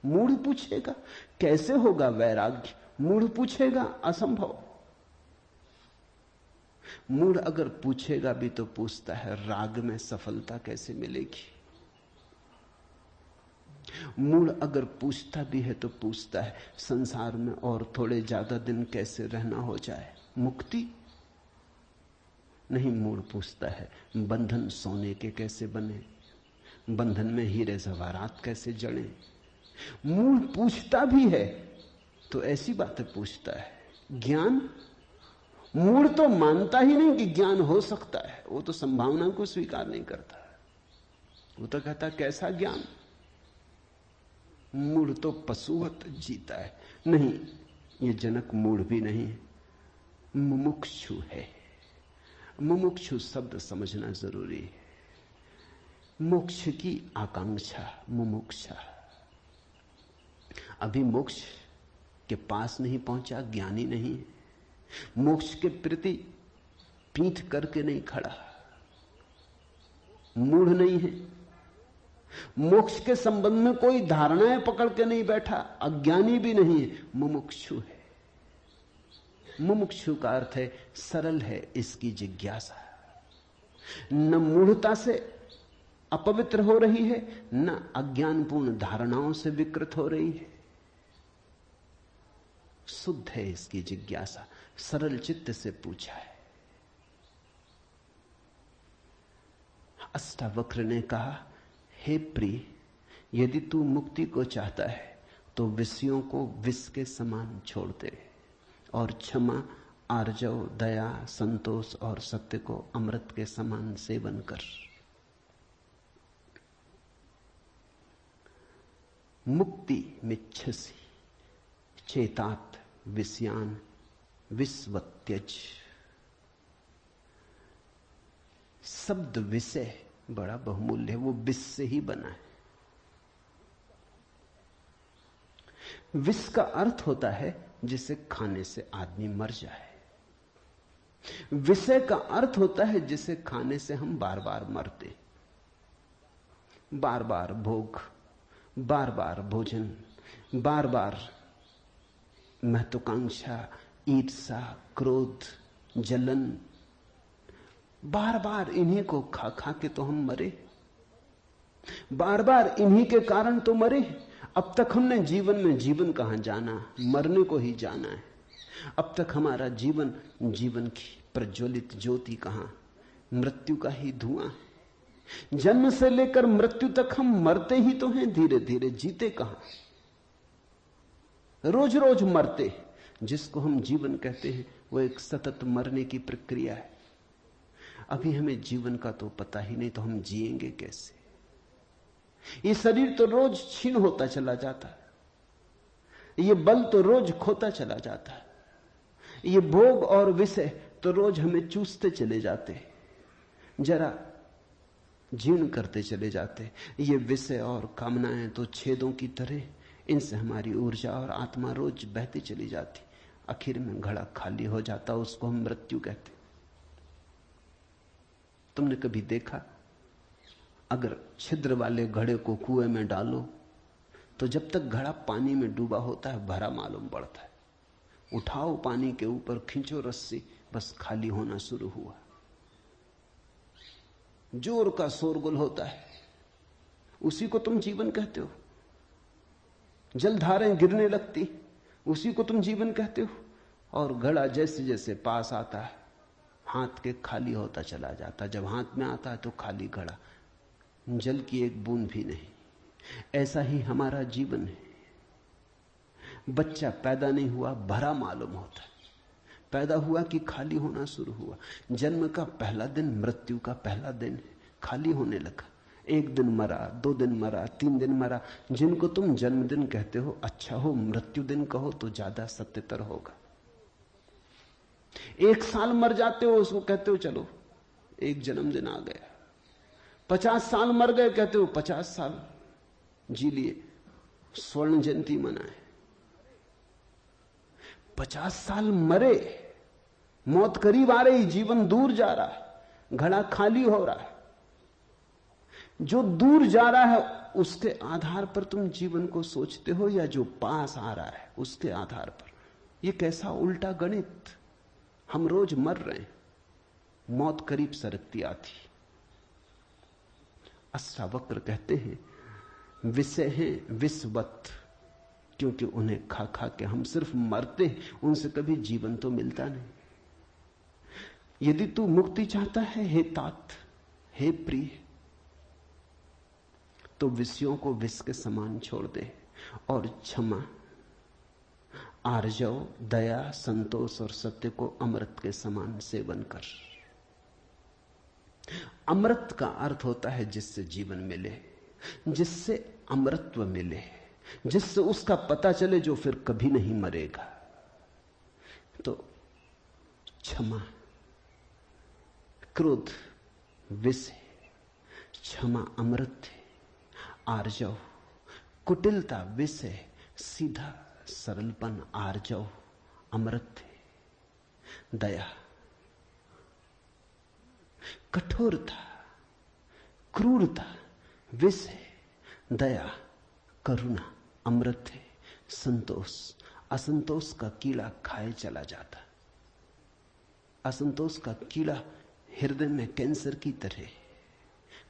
मूढ़ पूछेगा कैसे होगा वैराग्य, मूढ़ पूछेगा असंभव। मूढ़ अगर पूछेगा भी तो पूछता है राग में सफलता कैसे मिलेगी। मूढ़ अगर पूछता भी है तो पूछता है संसार में और थोड़े ज्यादा दिन कैसे रहना हो जाए, मुक्ति नहीं। मूढ़ पूछता है बंधन सोने के कैसे बने, बंधन में हीरे जवाहरात कैसे जड़े। मूढ़ पूछता भी है तो ऐसी बातें पूछता है। ज्ञान, मूढ़ तो मानता ही नहीं कि ज्ञान हो सकता है, वो तो संभावना को स्वीकार नहीं करता। वो तो कहता कैसा ज्ञान। मूढ़ तो पशुवत जीता है। नहीं, ये जनक मूढ़ भी नहीं है, मुमुक्षु है। मुमुक्षु शब्द समझना जरूरी है। मोक्ष की आकांक्षा, मुमुक्षा। अभी मोक्ष के पास नहीं पहुंचा, ज्ञानी नहीं है। मोक्ष के प्रति पीठ करके नहीं खड़ा, मूढ़ नहीं है। मोक्ष के संबंध में कोई धारणाएं पकड़ के नहीं बैठा, अज्ञानी भी नहीं है, मुमुक्षु है। मुमुक्षु का अर्थ है सरल है इसकी जिज्ञासा। न मूढ़ता से अपवित्र हो रही है, न अज्ञानपूर्ण धारणाओं से विकृत हो रही है। शुद्ध है इसकी जिज्ञासा, सरल चित्त से पूछा है। अष्टावक्र ने कहा, हे प्रिय, यदि तू मुक्ति को चाहता है तो विषयों को विष के समान छोड़ दे और क्षमा, आर्जव, दया, संतोष और सत्य को अमृत के समान सेवन कर। मुक्ति मिच्छसि चेतात विषयान विस्वत्यज। शब्द विषय बड़ा बहुमूल्य है, वो विष से ही बना है। विष का अर्थ होता है जिसे खाने से आदमी मर जाए। विषय का अर्थ होता है जिसे खाने से हम बार बार मरते, बार बार भोग, बार बार भोजन, बार बार महत्वाकांक्षा, ईर्ष्या, क्रोध, जलन, बार बार इन्हीं को खा खा के तो हम मरे, बार बार इन्हीं के कारण तो मरे। अब तक हमने जीवन में जीवन कहां जाना, मरने को ही जाना है। अब तक हमारा जीवन, जीवन की प्रज्वलित ज्योति कहां, मृत्यु का ही धुआं है। जन्म से लेकर मृत्यु तक हम मरते ही तो हैं, धीरे धीरे, जीते कहां, रोज रोज मरते। जिसको हम जीवन कहते हैं वो एक सतत मरने की प्रक्रिया है। अभी हमें जीवन का तो पता ही नहीं, तो हम जिएंगे कैसे? ये शरीर तो रोज क्षीण होता चला जाता है, ये बल तो रोज खोता चला जाता है, ये भोग और विषय तो रोज हमें चूसते चले जाते, जरा जीर्ण करते चले जाते। ये विषय और कामनाएं तो छेदों की तरह, इनसे हमारी ऊर्जा और आत्मा रोज बहती चली जाती, आखिर में घड़ा खाली हो जाता, उसको हम मृत्यु कहते। तुमने कभी देखा, अगर छिद्र वाले घड़े को कुएं में डालो तो जब तक घड़ा पानी में डूबा होता है भरा मालूम पड़ता है। उठाओ पानी के ऊपर, खींचो रस्सी, बस खाली होना शुरू हुआ। जोर का शोरगुल होता है, उसी को तुम जीवन कहते हो। जलधारें गिरने लगती, उसी को तुम जीवन कहते हो। और घड़ा जैसे जैसे पास आता है, हाथ के खाली होता चला जाता। जब हाथ में आता है तो खाली घड़ा, जल की एक बूंद भी नहीं। ऐसा ही हमारा जीवन है। बच्चा पैदा नहीं हुआ, भरा मालूम होता है। पैदा हुआ कि खाली होना शुरू हुआ। जन्म का पहला दिन मृत्यु का पहला दिन है, खाली होने लगा। एक दिन मरा, 2 दिन मरा, 3 दिन मरा। जिनको तुम जन्मदिन कहते हो अच्छा हो, मृत्यु दिन कहो तो ज्यादा सत्यतर होगा। 1 साल मर जाते हो, उसको कहते हो चलो एक जन्मदिन आ गया। 50 साल मर गए, कहते हो 50 साल जी लिए, स्वर्ण जयंती मनाए। 50 साल मरे, मौत करीब आ रही, जीवन दूर जा रहा है, घड़ा खाली हो रहा है। जो दूर जा रहा है उसके आधार पर तुम जीवन को सोचते हो, या जो पास आ रहा है उसके आधार पर? यह कैसा उल्टा गणित। हम रोज मर रहे हैं, मौत करीब सरकती आती। अष्टावक्र कहते हैं विषय हैं विषवत, क्योंकि उन्हें खा खा के हम सिर्फ मरते हैं, उनसे कभी जीवन तो मिलता नहीं। यदि तू मुक्ति चाहता है हे तात, हे प्रिय, तो विषयों को विष के समान छोड़ दे और क्षमा, आर्जव, दया, संतोष और सत्य को अमृत के समान सेवन कर। अमृत का अर्थ होता है जिससे जीवन मिले, जिससे अमृतत्व मिले, जिससे उसका पता चले जो फिर कभी नहीं मरेगा। तो क्षमा, क्रोध विष है, क्षमा अमृत है। आर्जव, कुटिलता विष है, सीधा सरलपन आर्जव अमृत है। दया, कठोरता, क्रूरता विष है, दया करुणा अमृत है। संतोष, असंतोष का कीड़ा खाए चला जाता। असंतोष का कीड़ा हृदय में कैंसर की तरह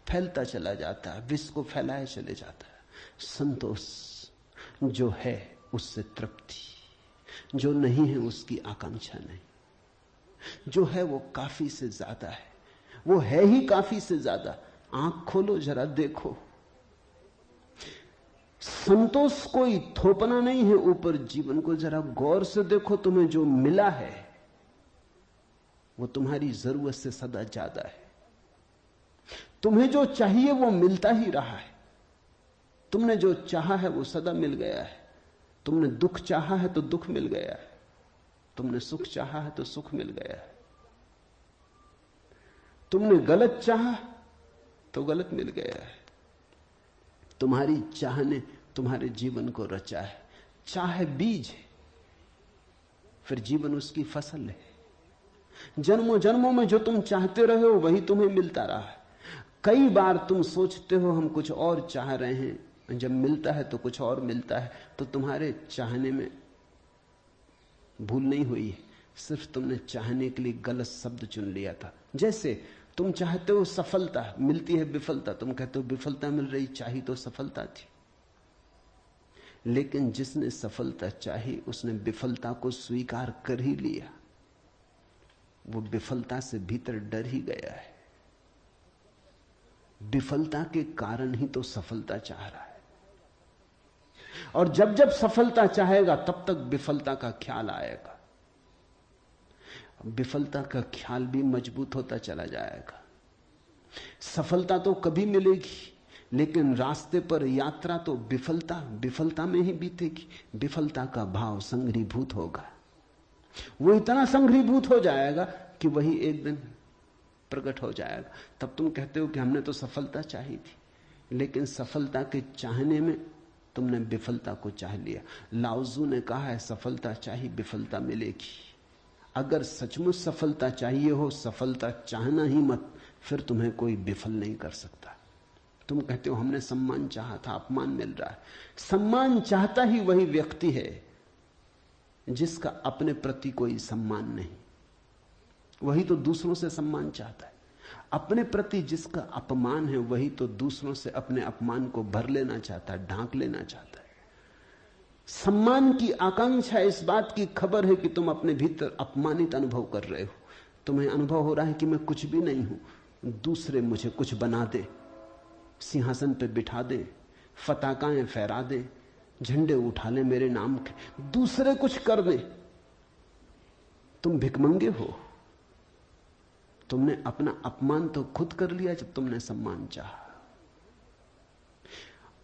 फैलता चला जाता है, विष को फैलाए चले जाता है। संतोष, जो है उससे तृप्ति, जो नहीं है उसकी आकांक्षा नहीं, जो है वो काफी से ज्यादा है, वो है ही काफी से ज्यादा। आंख खोलो जरा देखो, संतोष कोई थोपना नहीं है ऊपर जीवन को। जरा गौर से देखो, तुम्हें जो मिला है वो तुम्हारी जरूरत से सदा ज्यादा है। तुम्हें जो चाहिए वो मिलता ही रहा है। तुमने जो चाहा है वो सदा मिल गया है। तुमने दुख चाहा है तो दुख मिल गया है, तुमने सुख चाहा है तो सुख मिल गया है, तुमने गलत चाहा तो गलत मिल गया है। तुम्हारी चाह ने तुम्हारे जीवन को रचा है। चाह बीज है, फिर जीवन उसकी फसल है। जन्मों जन्मों में जो तुम चाहते रहे हो वही तुम्हें मिलता रहा है। कई बार तुम सोचते हो हम कुछ और चाह रहे हैं, जब मिलता है तो कुछ और मिलता है। तो तुम्हारे चाहने में भूल नहीं हुई है, सिर्फ तुमने चाहने के लिए गलत शब्द चुन लिया था। जैसे तुम चाहते हो सफलता, मिलती है विफलता, तुम कहते हो विफलता मिल रही, चाही तो सफलता थी। लेकिन जिसने सफलता चाही उसने विफलता को स्वीकार कर ही लिया। वो विफलता से भीतर डर ही गया है। विफलता के कारण ही तो सफलता चाह रहा है, और जब जब सफलता चाहेगा तब तक विफलता का ख्याल आएगा। विफलता का ख्याल भी मजबूत होता चला जाएगा। सफलता तो कभी मिलेगी, लेकिन रास्ते पर यात्रा तो विफलता में ही बीतेगी। विफलता का भाव संघरीभूत होगा, वो इतना संघरीभूत हो जाएगा कि वही एक दिन प्रकट हो जाएगा। तब तुम कहते हो कि हमने तो सफलता चाही थी, लेकिन सफलता के चाहने में तुमने विफलता को चाह लिया। लाओजू ने कहा है सफलता चाहिए विफलता मिलेगी। अगर सचमुच सफलता चाहिए हो, सफलता चाहना ही मत, फिर तुम्हें कोई विफल नहीं कर सकता। तुम कहते हो हमने सम्मान चाहा था, अपमान मिल रहा है। सम्मान चाहता ही वही व्यक्ति है जिसका अपने प्रति कोई सम्मान नहीं, वही तो दूसरों से सम्मान चाहता है। अपने प्रति जिसका अपमान है वही तो दूसरों से अपने अपमान को भर लेना चाहता है, ढांक लेना चाहता है। सम्मान की आकांक्षा इस बात की खबर है कि तुम अपने भीतर अपमानित अनुभव कर रहे हो। तुम्हें अनुभव हो रहा है कि मैं कुछ भी नहीं हूं, दूसरे मुझे कुछ बना दे, सिंहासन पे बिठा दे, फताकाएं फहरा दे, झंडे उठा ले मेरे नाम के, दूसरे कुछ कर दे। तुम भिखमंगे हो। तुमने अपना अपमान तो खुद कर लिया जब तुमने सम्मान चाहा,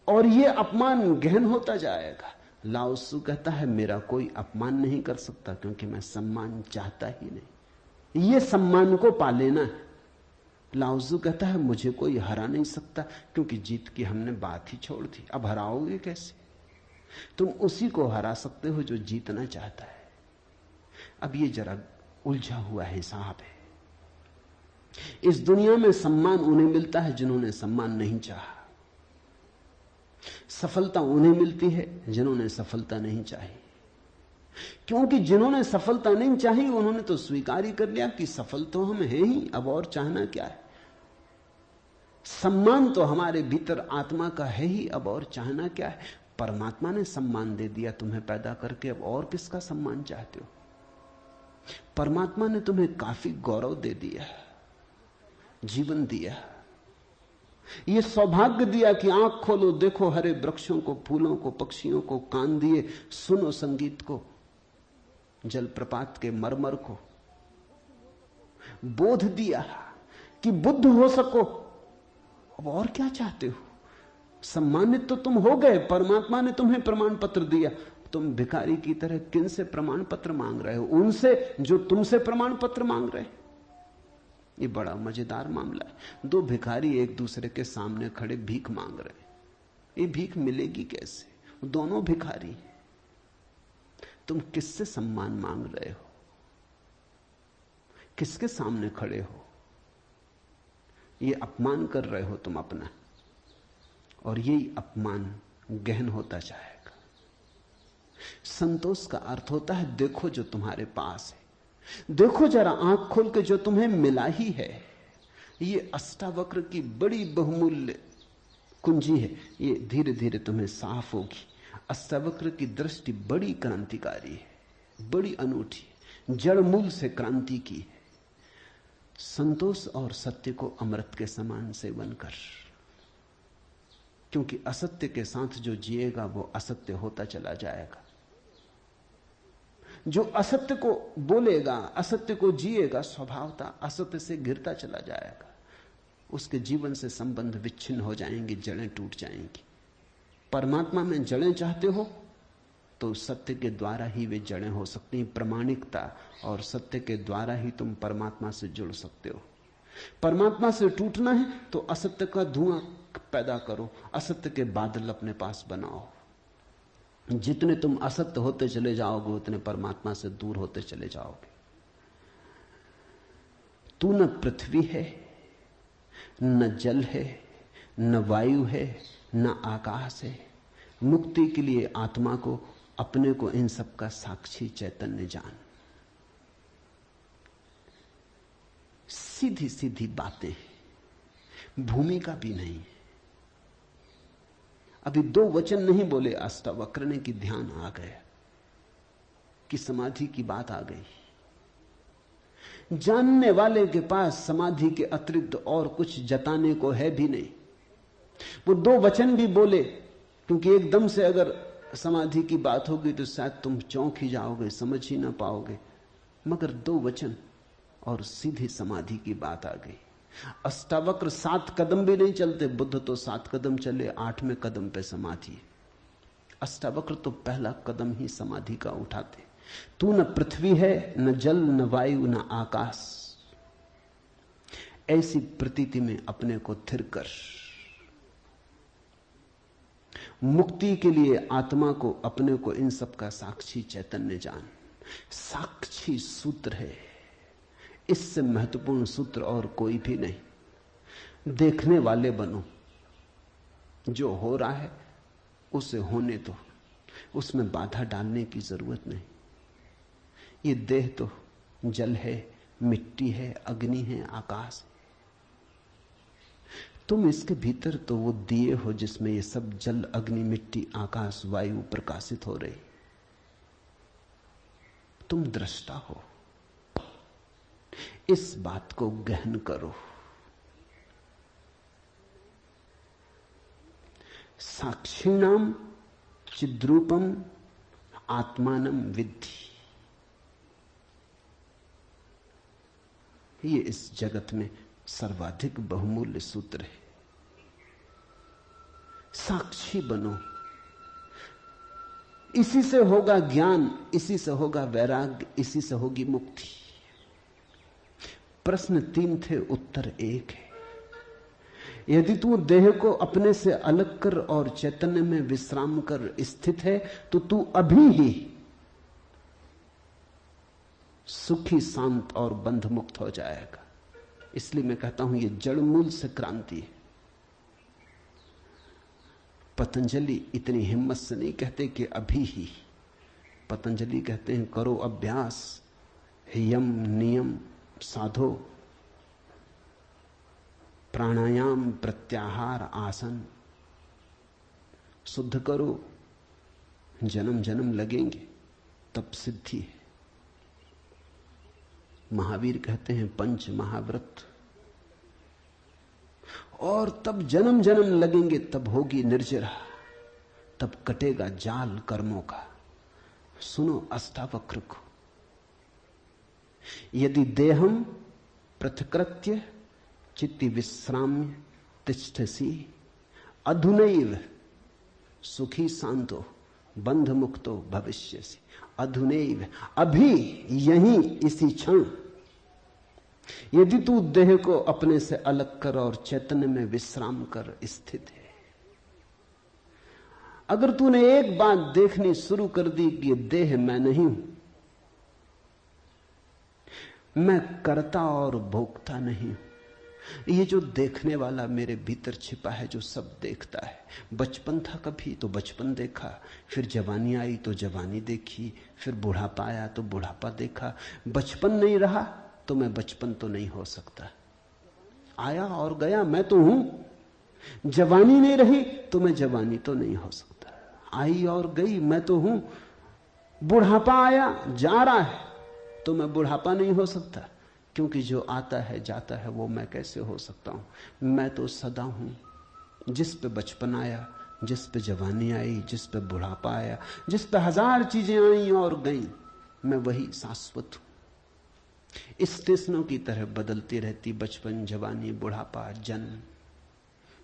और यह अपमान गहन होता जाएगा। लाओसू कहता है मेरा कोई अपमान नहीं कर सकता, क्योंकि मैं सम्मान चाहता ही नहीं। यह सम्मान को पा लेना है। लाओजू कहता है मुझे कोई हरा नहीं सकता, क्योंकि जीत की हमने बात ही छोड़ दी, अब हराओगे कैसे? तुम उसी को हरा सकते हो जो जीतना चाहता है। अब ये जरा उलझा हुआ हिसाब है। इस दुनिया में सम्मान उन्हें मिलता है जिन्होंने सम्मान नहीं चाहा, सफलता उन्हें मिलती है जिन्होंने सफलता नहीं चाही। क्योंकि जिन्होंने सफलता नहीं चाही उन्होंने तो स्वीकार ही कर लिया कि सफल तो हम हैं ही, अब और चाहना क्या है। सम्मान तो हमारे भीतर आत्मा का है ही, अब और चाहना क्या है। परमात्मा ने सम्मान दे दिया तुम्हें पैदा करके, अब और किसका सम्मान चाहते हो? परमात्मा ने तुम्हें काफी गौरव दे दिया, जीवन दिया, यह सौभाग्य दिया कि आंख खोलो देखो हरे वृक्षों को, फूलों को, पक्षियों को, कान दिए सुनो संगीत को, जलप्रपात के मरमर को, बोध दिया कि बुद्ध हो सको। अब और क्या चाहते हो? सम्मानित तो तुम हो गए, परमात्मा ने तुम्हें प्रमाण पत्र दिया। तुम भिखारी की तरह किन से प्रमाण पत्र मांग रहे हो? उनसे जो तुमसे प्रमाण पत्र मांग रहे। ये बड़ा मजेदार मामला है। दो भिखारी एक दूसरे के सामने खड़े भीख मांग रहे। ये भीख मिलेगी कैसे? दोनों भिखारी। तुम किससे सम्मान मांग रहे हो? किसके सामने खड़े हो? ये अपमान कर रहे हो तुम अपना, और यही अपमान गहन होता जाएगा। संतोष का अर्थ होता है देखो जो तुम्हारे पास है, देखो जरा आंख खोल के जो तुम्हें मिला ही है। ये अष्टावक्र की बड़ी बहुमूल्य कुंजी है, ये धीरे धीरे तुम्हें साफ होगी। अष्टावक्र की दृष्टि बड़ी क्रांतिकारी है, बड़ी अनूठी, जड़ मूल से क्रांति की है। संतोष और सत्य को अमृत के समान सेवन कर, क्योंकि असत्य के साथ जो जिएगा वो असत्य होता चला जाएगा। जो असत्य को बोलेगा, असत्य को जिएगा, स्वभावतः असत्य से घिरता चला जाएगा। उसके जीवन से संबंध विच्छिन्न हो जाएंगे, जड़ें टूट जाएंगी। परमात्मा में जड़ें चाहते हो तो सत्य के द्वारा ही वे जड़ें हो सकती हैं। प्रामाणिकता और सत्य के द्वारा ही तुम परमात्मा से जुड़ सकते हो। परमात्मा से टूटना है तो असत्य का धुआं पैदा करो, असत्य के बादल अपने पास बनाओ। जितने तुम असत्य होते चले जाओगे उतने परमात्मा से दूर होते चले जाओगे। तू न पृथ्वी है, न जल है, न वायु है, न आकाश है। मुक्ति के लिए आत्मा को, अपने को, इन सब का साक्षी चैतन्य जान। सीधी सीधी बातें, भूमिका भी नहीं। अभी दो वचन नहीं बोले अष्टावक्र ने कि ध्यान आ गया, कि समाधि की बात आ गई। जानने वाले के पास समाधि के अतिरिक्त और कुछ जताने को है भी नहीं। वो दो वचन भी बोले, क्योंकि एकदम से अगर समाधि की बात होगी तो शायद तुम चौंक ही जाओगे, समझ ही ना पाओगे। मगर दो वचन और सीधी समाधि की बात आ गई। अष्टावक्र 7 कदम भी नहीं चलते, बुद्ध तो 7 कदम चले, 8वें कदम पे समाधि। अष्टावक्र तो पहला कदम ही समाधि का उठाते। तू न पृथ्वी है, न जल, न वायु, न आकाश। ऐसी प्रतीति में अपने को थिर कर। मुक्ति के लिए आत्मा को, अपने को, इन सब का साक्षी चैतन्य जान। साक्षी सूत्र है, इससे महत्वपूर्ण सूत्र और कोई भी नहीं। देखने वाले बनो, जो हो रहा है उसे होने दो, उसमें बाधा डालने की जरूरत नहीं। ये देह तो जल है, मिट्टी है, अग्नि है, आकाश है। तुम इसके भीतर तो वो दिए हो जिसमें ये सब जल, अग्नि, मिट्टी, आकाश, वायु प्रकाशित हो रही। तुम दृष्टा हो। इस बात को गहन करो। साक्षिणाम चिद्रूपम आत्मानम विद्धि। ये इस जगत में सर्वाधिक बहुमूल्य सूत्र है। साक्षी बनो। इसी से होगा ज्ञान, इसी से होगा वैराग्य, इसी से होगी मुक्ति। प्रश्न 3 थे, उत्तर 1 है। यदि तू देह को अपने से अलग कर और चैतन्य में विश्राम कर स्थित है, तो तू अभी ही सुखी, शांत और बंध मुक्त हो जाएगा। इसलिए मैं कहता हूं यह जड़ मूल से क्रांति है। पतंजलि इतनी हिम्मत से नहीं कहते कि अभी ही। पतंजलि कहते हैं करो अभ्यास, यम नियम साधो, प्राणायाम, प्रत्याहार, आसन शुद्ध करो। जन्म जन्म लगेंगे तब सिद्धि है। महावीर कहते हैं पंच महाव्रत, और तब जन्म जन्म लगेंगे, तब होगी निर्जरा, तब कटेगा जाल कर्मों का। सुनो अष्टावक्र को। यदि देहम पृथकृत्य चित्ति विश्राम्य तिष्ठसि अधुनैव सुखी शांतो बंध मुक्तो भविष्यसि। अधुनैव, अभी, यहीं, इसी क्षण। यदि तू देह को अपने से अलग कर और चैतन्य में विश्राम कर स्थित है, अगर तूने एक बात देखनी शुरू कर दी कि ये देह मैं नहीं हूं, मैं करता और भोगता नहीं हूं, ये जो देखने वाला मेरे भीतर छिपा है, जो सब देखता है। बचपन था कभी तो बचपन देखा, फिर जवानी आई तो जवानी देखी, फिर बुढ़ापा आया तो बुढ़ापा देखा। बचपन नहीं रहा तो मैं बचपन तो नहीं हो सकता। आया और गया, मैं तो हूं। जवानी नहीं रही तो मैं जवानी तो नहीं हो सकता। आई और गई, मैं तो हूं। बुढ़ापा आया, जा रहा है, तो मैं बुढ़ापा नहीं हो सकता, क्योंकि जो आता है जाता है वो मैं कैसे हो सकता हूं। मैं तो सदा हूं। जिस पे बचपन आया, जिस पे जवानी आई, जिस पे बुढ़ापा आया, जिस पे 1000 चीजें आई और गईं, मैं वही शाश्वत हूं। स्टेशनों की तरह बदलती रहती बचपन, जवानी, बुढ़ापा, जन्म।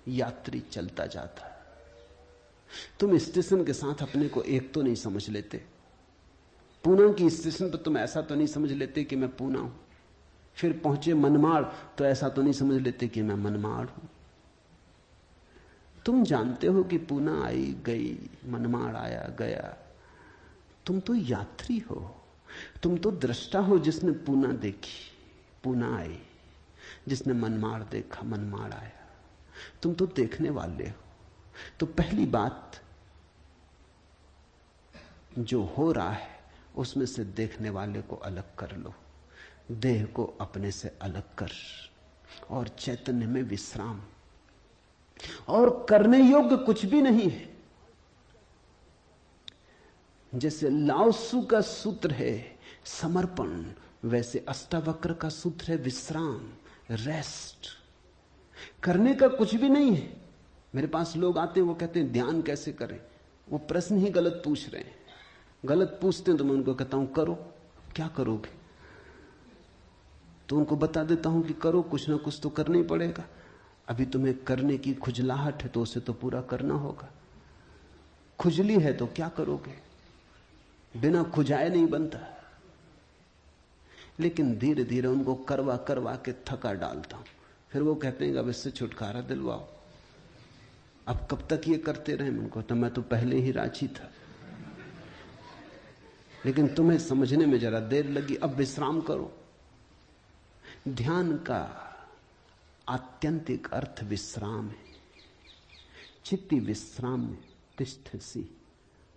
यात्री चलता जाता। तुम स्टेशन के साथ अपने को एक तो नहीं समझ लेते। पूना की स्टेशन पर तुम ऐसा तो नहीं समझ लेते कि मैं पूना हूं। फिर पहुंचे मनमाड़ तो ऐसा तो नहीं समझ लेते कि मैं मनमाड़ हूं। तुम जानते हो कि पूना आई गई, मनमाड़ आया गया। तुम तो यात्री हो, तुम तो दृष्टा हो जिसने पूना देखी, पूना आई। जिसने मनमाड़ देखा मनमाड़ आया। तुम तो देखने वाले हो। तो पहली बात, जो हो रहा है उसमें से देखने वाले को अलग कर लो, देह को अपने से अलग कर, और चैतन्य में विश्राम। और करने योग्य कुछ भी नहीं है। जैसे लाओत्सु का सूत्र है समर्पण, वैसे अष्टावक्र का सूत्र है विश्राम, रेस्ट। करने का कुछ भी नहीं है। मेरे पास लोग आते हैं, वो कहते हैं ध्यान कैसे करें। वो प्रश्न ही गलत पूछ रहे हैं। गलत पूछते हैं तो मैं उनको कहता हूं करो। क्या करोगे? तो उनको बता देता हूं कि करो, कुछ ना कुछ तो करना ही पड़ेगा। अभी तुम्हें करने की खुजलाहट है तो उसे तो पूरा करना होगा। खुजली है तो क्या करोगे? बिना खुजाए नहीं बनता। लेकिन धीरे धीरे उनको करवा करवा के थका डालता हूं। फिर वो कहते हैं अब इससे छुटकारा दिलवाओ। अब कब तक ये करते रहे? उनको तो मैं तो पहले ही राजी था, लेकिन तुम्हें समझने में जरा देर लगी। अब विश्राम करो। ध्यान का आत्यंतिक अर्थ विश्राम है। चित्ती विश्राम में तिष्ठसि,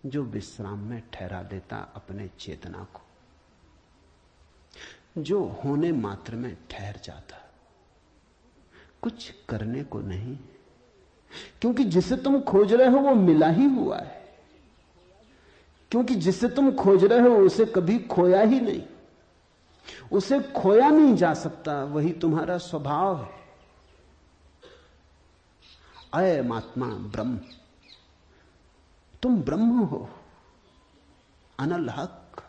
जो विश्राम में ठहरा देता अपने चेतना को, जो होने मात्र में ठहर जाता, कुछ करने को नहीं। क्योंकि जिसे तुम खोज रहे हो वो मिला ही हुआ है। क्योंकि जिसे तुम खोज रहे हो उसे कभी खोया ही नहीं, उसे खोया नहीं जा सकता। वही तुम्हारा स्वभाव है। अयम आत्मा ब्रह्म, तुम ब्रह्म हो, अनल हक,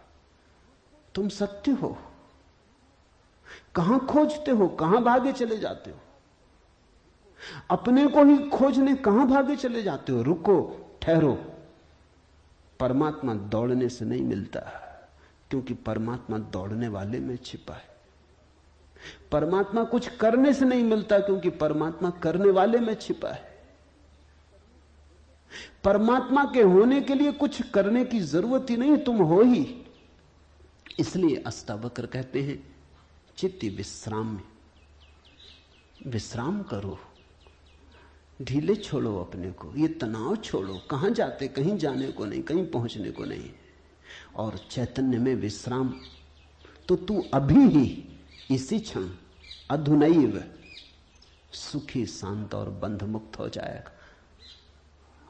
तुम सत्य हो। कहां खोजते हो? कहां भागे चले जाते हो? अपने को ही खोजने कहां भागे चले जाते हो? रुको, ठहरो। परमात्मा दौड़ने से नहीं मिलता, क्योंकि परमात्मा दौड़ने वाले में छिपा है। परमात्मा कुछ करने से नहीं मिलता, क्योंकि परमात्मा करने वाले में छिपा है। परमात्मा के होने के लिए कुछ करने की जरूरत ही नहीं, तुम हो ही। इसलिए अष्टावक्र कहते हैं चित्ती विश्राम में विश्राम करो, ढीले छोड़ो अपने को, ये तनाव छोड़ो। कहां जाते? कहीं जाने को नहीं, कहीं पहुंचने को नहीं। और चैतन्य में विश्राम, तो तू अभी ही इसी क्षण अधुनैव सुखी शांत और बंध मुक्त हो जाएगा।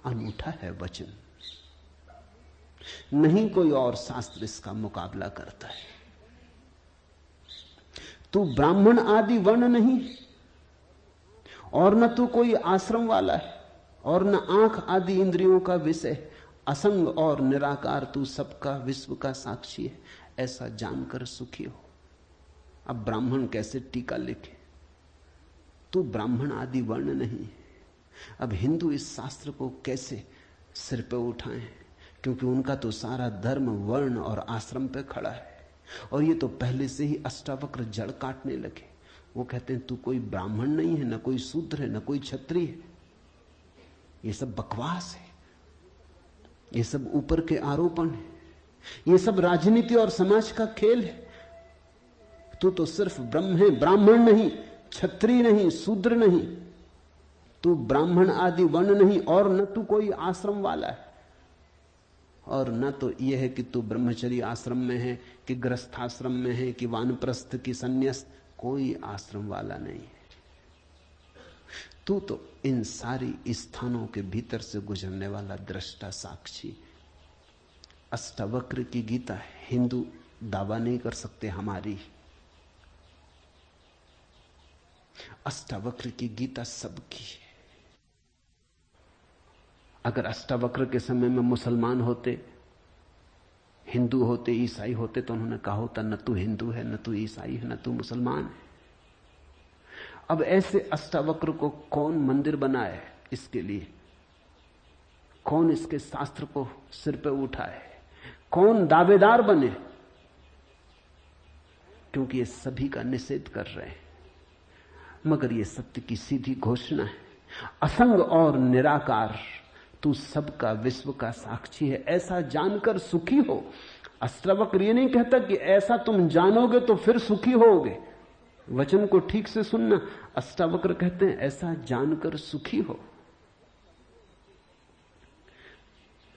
अनूठा है वचन, नहीं कोई और शास्त्र इसका मुकाबला करता है। तू ब्राह्मण आदि वर्ण नहीं, और न तू कोई आश्रम वाला है, और न आंख आदि इंद्रियों का विषय। असंग और निराकार तू सबका विश्व का साक्षी है, ऐसा जानकर सुखी हो। अब ब्राह्मण कैसे टीका लिखे? तू ब्राह्मण आदि वर्ण नहीं। अब हिंदू इस शास्त्र को कैसे सिर पे उठाएं? क्योंकि उनका तो सारा धर्म वर्ण और आश्रम पे खड़ा है। और ये तो पहले से ही अष्टावक्र जड़ काटने लगे। वो कहते हैं तू कोई ब्राह्मण नहीं है, न कोई शूद्र है, न कोई क्षत्रिय है। ये सब बकवास है, ये सब ऊपर के आरोपण है, ये सब राजनीति और समाज का खेल है। तू तो सिर्फ ब्रह्म है, ब्राह्मण नहीं, क्षत्रिय नहीं, शूद्र नहीं। तू ब्राह्मण आदि वर्ण नहीं, और न तू कोई आश्रम वाला है, और न तो यह है कि तू ब्रह्मचर्य आश्रम में है कि गृहस्थाश्रम में है कि वानप्रस्थ की संन्यास। कोई आश्रम वाला नहीं है। तू तो इन सारी स्थानों के भीतर से गुजरने वाला दृष्टा साक्षी। अष्टावक्र की गीता हिंदू दावा नहीं कर सकते हमारी। अष्टावक्र की गीता सबकी है। अगर अष्टावक्र के समय में मुसलमान होते, हिंदू होते, ईसाई होते, तो उन्होंने कहा होता न तू हिंदू है, न तू ईसाई है, न तू मुसलमान है। अब ऐसे अष्टावक्र को कौन मंदिर बनाए? इसके लिए कौन इसके शास्त्र को सिर पे उठाए? कौन दावेदार बने? क्योंकि ये सभी का निषेध कर रहे हैं। मगर ये सत्य की सीधी घोषणा है, असंग और निराकार तू सबका विश्व का साक्षी है, ऐसा जानकर सुखी हो। अष्टावक्र ये नहीं कहता कि ऐसा तुम जानोगे तो फिर सुखी होगे। वचन को ठीक से सुनना। अष्टावक्र कहते हैं ऐसा जानकर सुखी हो।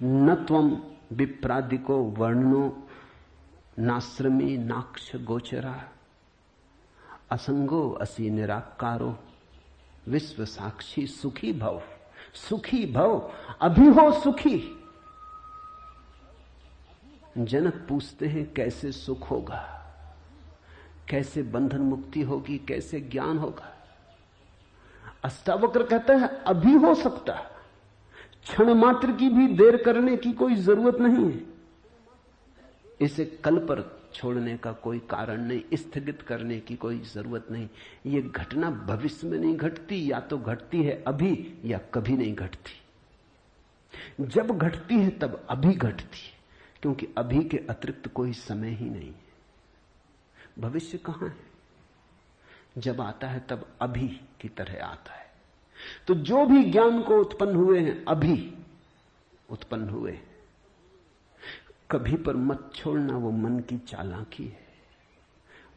न त्वम विप्रादिको वर्णो नाश्रमी नाक्ष गोचरा असंगो असि निराकारो विश्व साक्षी सुखी भव। सुखी भव, अभी हो सुखी। जनक पूछते हैं कैसे सुख होगा, कैसे बंधन मुक्ति होगी, कैसे ज्ञान होगा। अष्टावक्र कहता है अभी हो सकता, क्षण मात्र की भी देर करने की कोई जरूरत नहीं है। इसे कल पर छोड़ने का कोई कारण नहीं, स्थगित करने की कोई जरूरत नहीं। ये घटना भविष्य में नहीं घटती, या तो घटती है अभी या कभी नहीं घटती। जब घटती है तब अभी घटती है, क्योंकि अभी के अतिरिक्त कोई समय ही नहीं है। भविष्य कहां है? जब आता है तब अभी की तरह आता है। तो जो भी ज्ञान को उत्पन्न हुए हैं अभी उत्पन्न हुए हैं। कभी पर मत छोड़ना, वो मन की चालाकी है।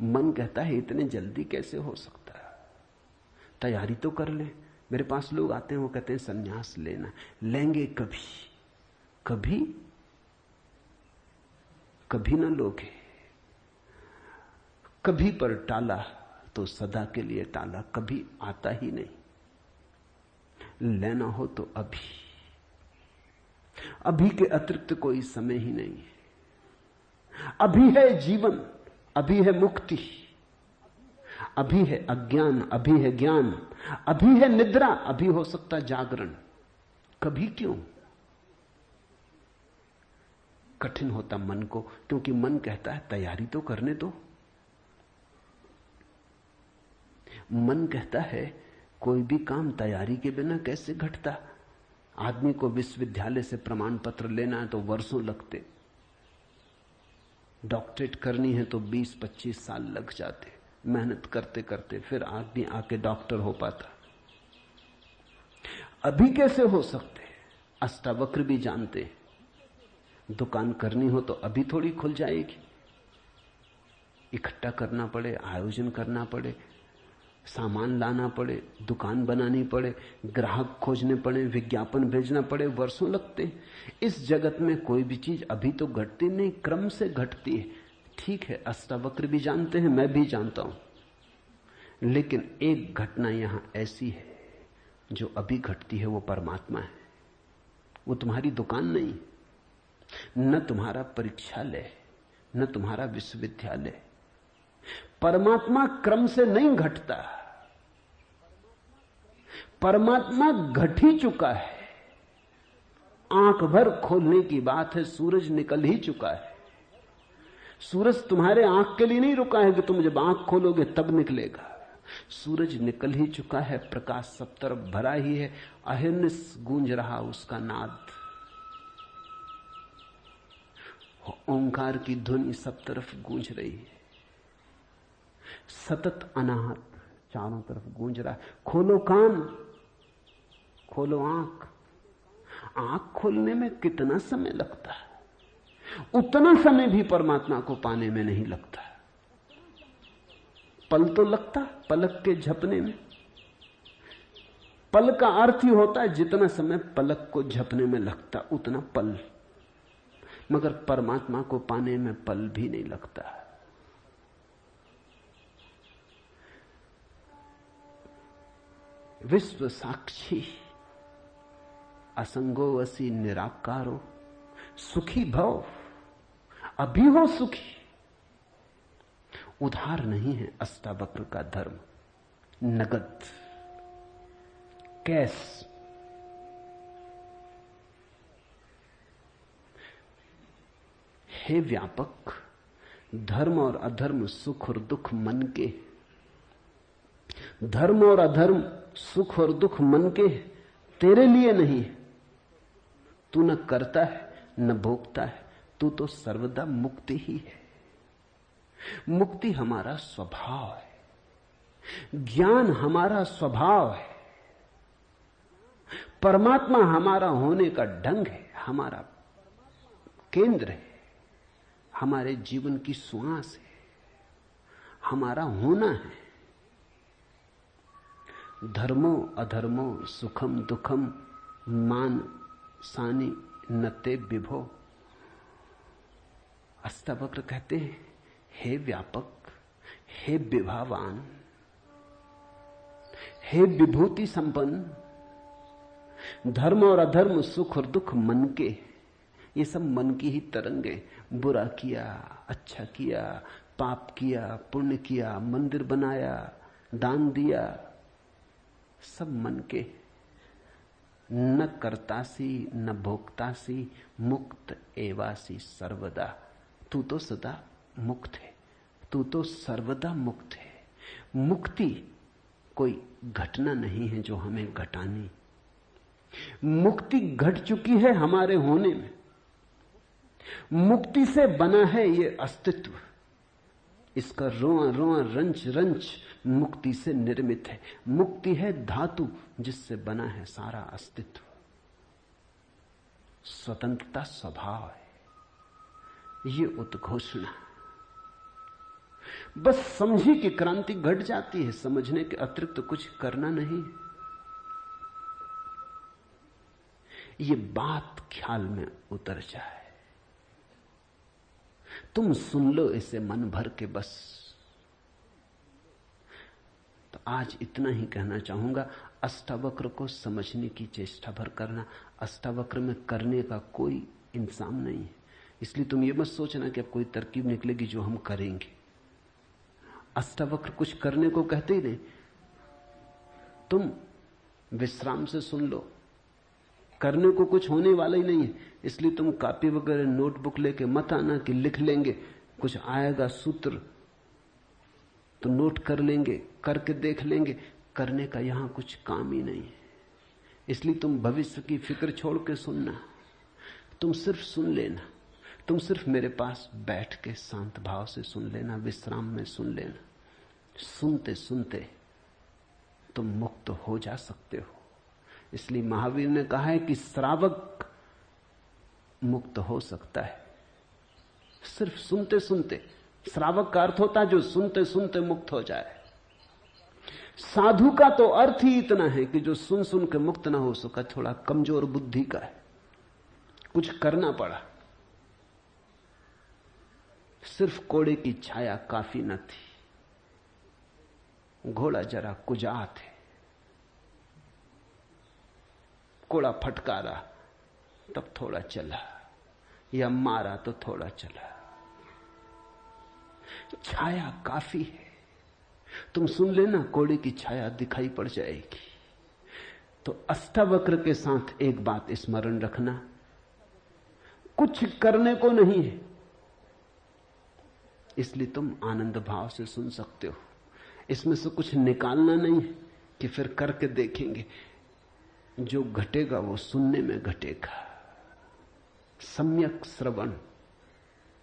मन कहता है इतने जल्दी कैसे हो सकता है, तैयारी तो कर ले। मेरे पास लोग आते हैं, वो कहते हैं संन्यास लेना, लेंगे कभी? कभी कभी ना लोगे। कभी पर टाला तो सदा के लिए टाला, कभी आता ही नहीं। लेना हो तो अभी, अभी के अतिरिक्त कोई समय ही नहीं है। अभी है जीवन, अभी है मुक्ति, अभी है अज्ञान, अभी है ज्ञान, अभी है निद्रा, अभी हो सकता जागरण। कभी क्यों? कठिन होता मन को, क्योंकि मन कहता है तैयारी तो करने दो। मन कहता है कोई भी काम तैयारी के बिना कैसे घटता। आदमी को विश्वविद्यालय से प्रमाण पत्र लेना है तो वर्षों लगते, डॉक्टरेट करनी है तो 20-25 साल लग जाते, मेहनत करते करते फिर आदमी आके डॉक्टर हो पाता। अभी कैसे हो सकते? अष्टावक्र भी जानते, दुकान करनी हो तो अभी थोड़ी खुल जाएगी। इकट्ठा करना पड़े, आयोजन करना पड़े, सामान लाना पड़े, दुकान बनानी पड़े, ग्राहक खोजने पड़े, विज्ञापन भेजना पड़े, वर्षों लगते हैं। इस जगत में कोई भी चीज अभी तो घटती नहीं, क्रम से घटती है। ठीक है, अष्टावक्र भी जानते हैं, मैं भी जानता हूं, लेकिन एक घटना यहां ऐसी है जो अभी घटती है, वो परमात्मा है। वो तुम्हारी दुकान नहीं, न तुम्हारा परीक्षालय, न तुम्हारा विश्वविद्यालय। परमात्मा क्रम से नहीं घटता, परमात्मा घट ही चुका है। आंख भर खोलने की बात है, सूरज निकल ही चुका है। सूरज तुम्हारे आंख के लिए नहीं रुका है कि तुम जब आंख खोलोगे तब निकलेगा। सूरज निकल ही चुका है, प्रकाश सब तरफ भरा ही है, अहिर्निश गूंज रहा उसका नाद, ओंकार की ध्वनि सब तरफ गूंज रही है, सतत अनाहत चारों तरफ गूंज रहा है। खोलो कान, खोलो आंख। आंख खोलने में कितना समय लगता है, उतना समय भी परमात्मा को पाने में नहीं लगता। पल तो लगता, पलक के झपने में। पल का अर्थ ही होता है जितना समय पलक को झपने में लगता उतना पल, मगर परमात्मा को पाने में पल भी नहीं लगता। विश्व साक्षी असंगो वसी निराकारो सुखी भव। अभी हो सुखी। उधार नहीं है अष्टावक्र का धर्म, नगद, कैश। हे व्यापक, धर्म और अधर्म, सुख और दुख मन के। धर्म और अधर्म, सुख और दुख मन के, तेरे लिए नहीं। तू न करता है न भोगता है, तू तो सर्वदा मुक्ति ही है। मुक्ति हमारा स्वभाव है, ज्ञान हमारा स्वभाव है, परमात्मा हमारा होने का ढंग है, हमारा केंद्र है, हमारे जीवन की श्वास है, हमारा होना है। धर्मो अधर्मो सुखम दुखम मान सानी नते विभो। अष्टावक्र कहते हैं, हे व्यापक, हे विभावान, हे विभूति संपन्न, धर्म और अधर्म, सुख और दुख मन के, ये सब मन की ही तरंगे। बुरा किया, अच्छा किया, पाप किया, पुण्य किया, मंदिर बनाया, दान दिया, सब मन के। न कर्तासी न भोक्तासी मुक्त एवासी सर्वदा। तू तो सदा मुक्त है, तू तो सर्वदा मुक्त है। मुक्ति कोई घटना नहीं है जो हमें घटानी। मुक्ति घट चुकी है हमारे होने में। मुक्ति से बना है ये अस्तित्व, इसका रोआ रोआ रंच रंच मुक्ति से निर्मित है। मुक्ति है धातु जिससे बना है सारा अस्तित्व। स्वतंत्रता स्वभाव है ये उद्घोषणा। बस समझी कि क्रांति घट जाती है, समझने के अतिरिक्त तो कुछ करना नहीं। ये बात ख्याल में उतर जाए, तुम सुन लो इसे मन भर के बस। तो आज इतना ही कहना चाहूंगा। अष्टावक्र को समझने की चेष्टा भर करना। अष्टावक्र में करने का कोई इंतजाम नहीं है, इसलिए तुम ये मत सोचना कि अब कोई तरकीब निकलेगी जो हम करेंगे। अष्टावक्र कुछ करने को कहते ही नहीं। तुम विश्राम से सुन लो, करने को कुछ होने वाला ही नहीं है। इसलिए तुम कॉपी वगैरह नोटबुक लेके मत आना कि लिख लेंगे, कुछ आएगा सूत्र तो नोट कर लेंगे, करके देख लेंगे। करने का यहां कुछ काम ही नहीं है। इसलिए तुम भविष्य की फिक्र छोड़ के सुनना, तुम सिर्फ सुन लेना। तुम सिर्फ मेरे पास बैठ के शांत भाव से सुन लेना, विश्राम में सुन लेना। सुनते सुनते तुम मुक्त हो जा सकते हो। इसलिए महावीर ने कहा है कि श्रावक मुक्त हो सकता है सिर्फ सुनते सुनते। श्रावक का अर्थ होता है जो सुनते सुनते मुक्त हो जाए। साधु का तो अर्थ ही इतना है कि जो सुन सुन के मुक्त ना हो सका, थोड़ा कमजोर बुद्धि का है, कुछ करना पड़ा। सिर्फ कोड़े की छाया काफी न थी, घोड़ा जरा कुजात है, कोड़ा फटकारा तब थोड़ा चला, या मारा तो थोड़ा चला। छाया काफी है। तुम सुन लेना, कोड़े की छाया दिखाई पड़ जाएगी। तो अष्टावक्र के साथ एक बात स्मरण रखना, कुछ करने को नहीं है, इसलिए तुम आनंद भाव से सुन सकते हो। इसमें से कुछ निकालना नहीं है कि फिर करके देखेंगे। जो घटेगा वो सुनने में घटेगा। सम्यक श्रवण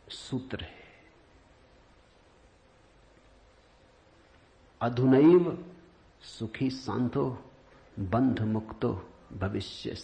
सूत्र है। अधुनैव सुखी शांतो बंध मुक्तो भविष्य।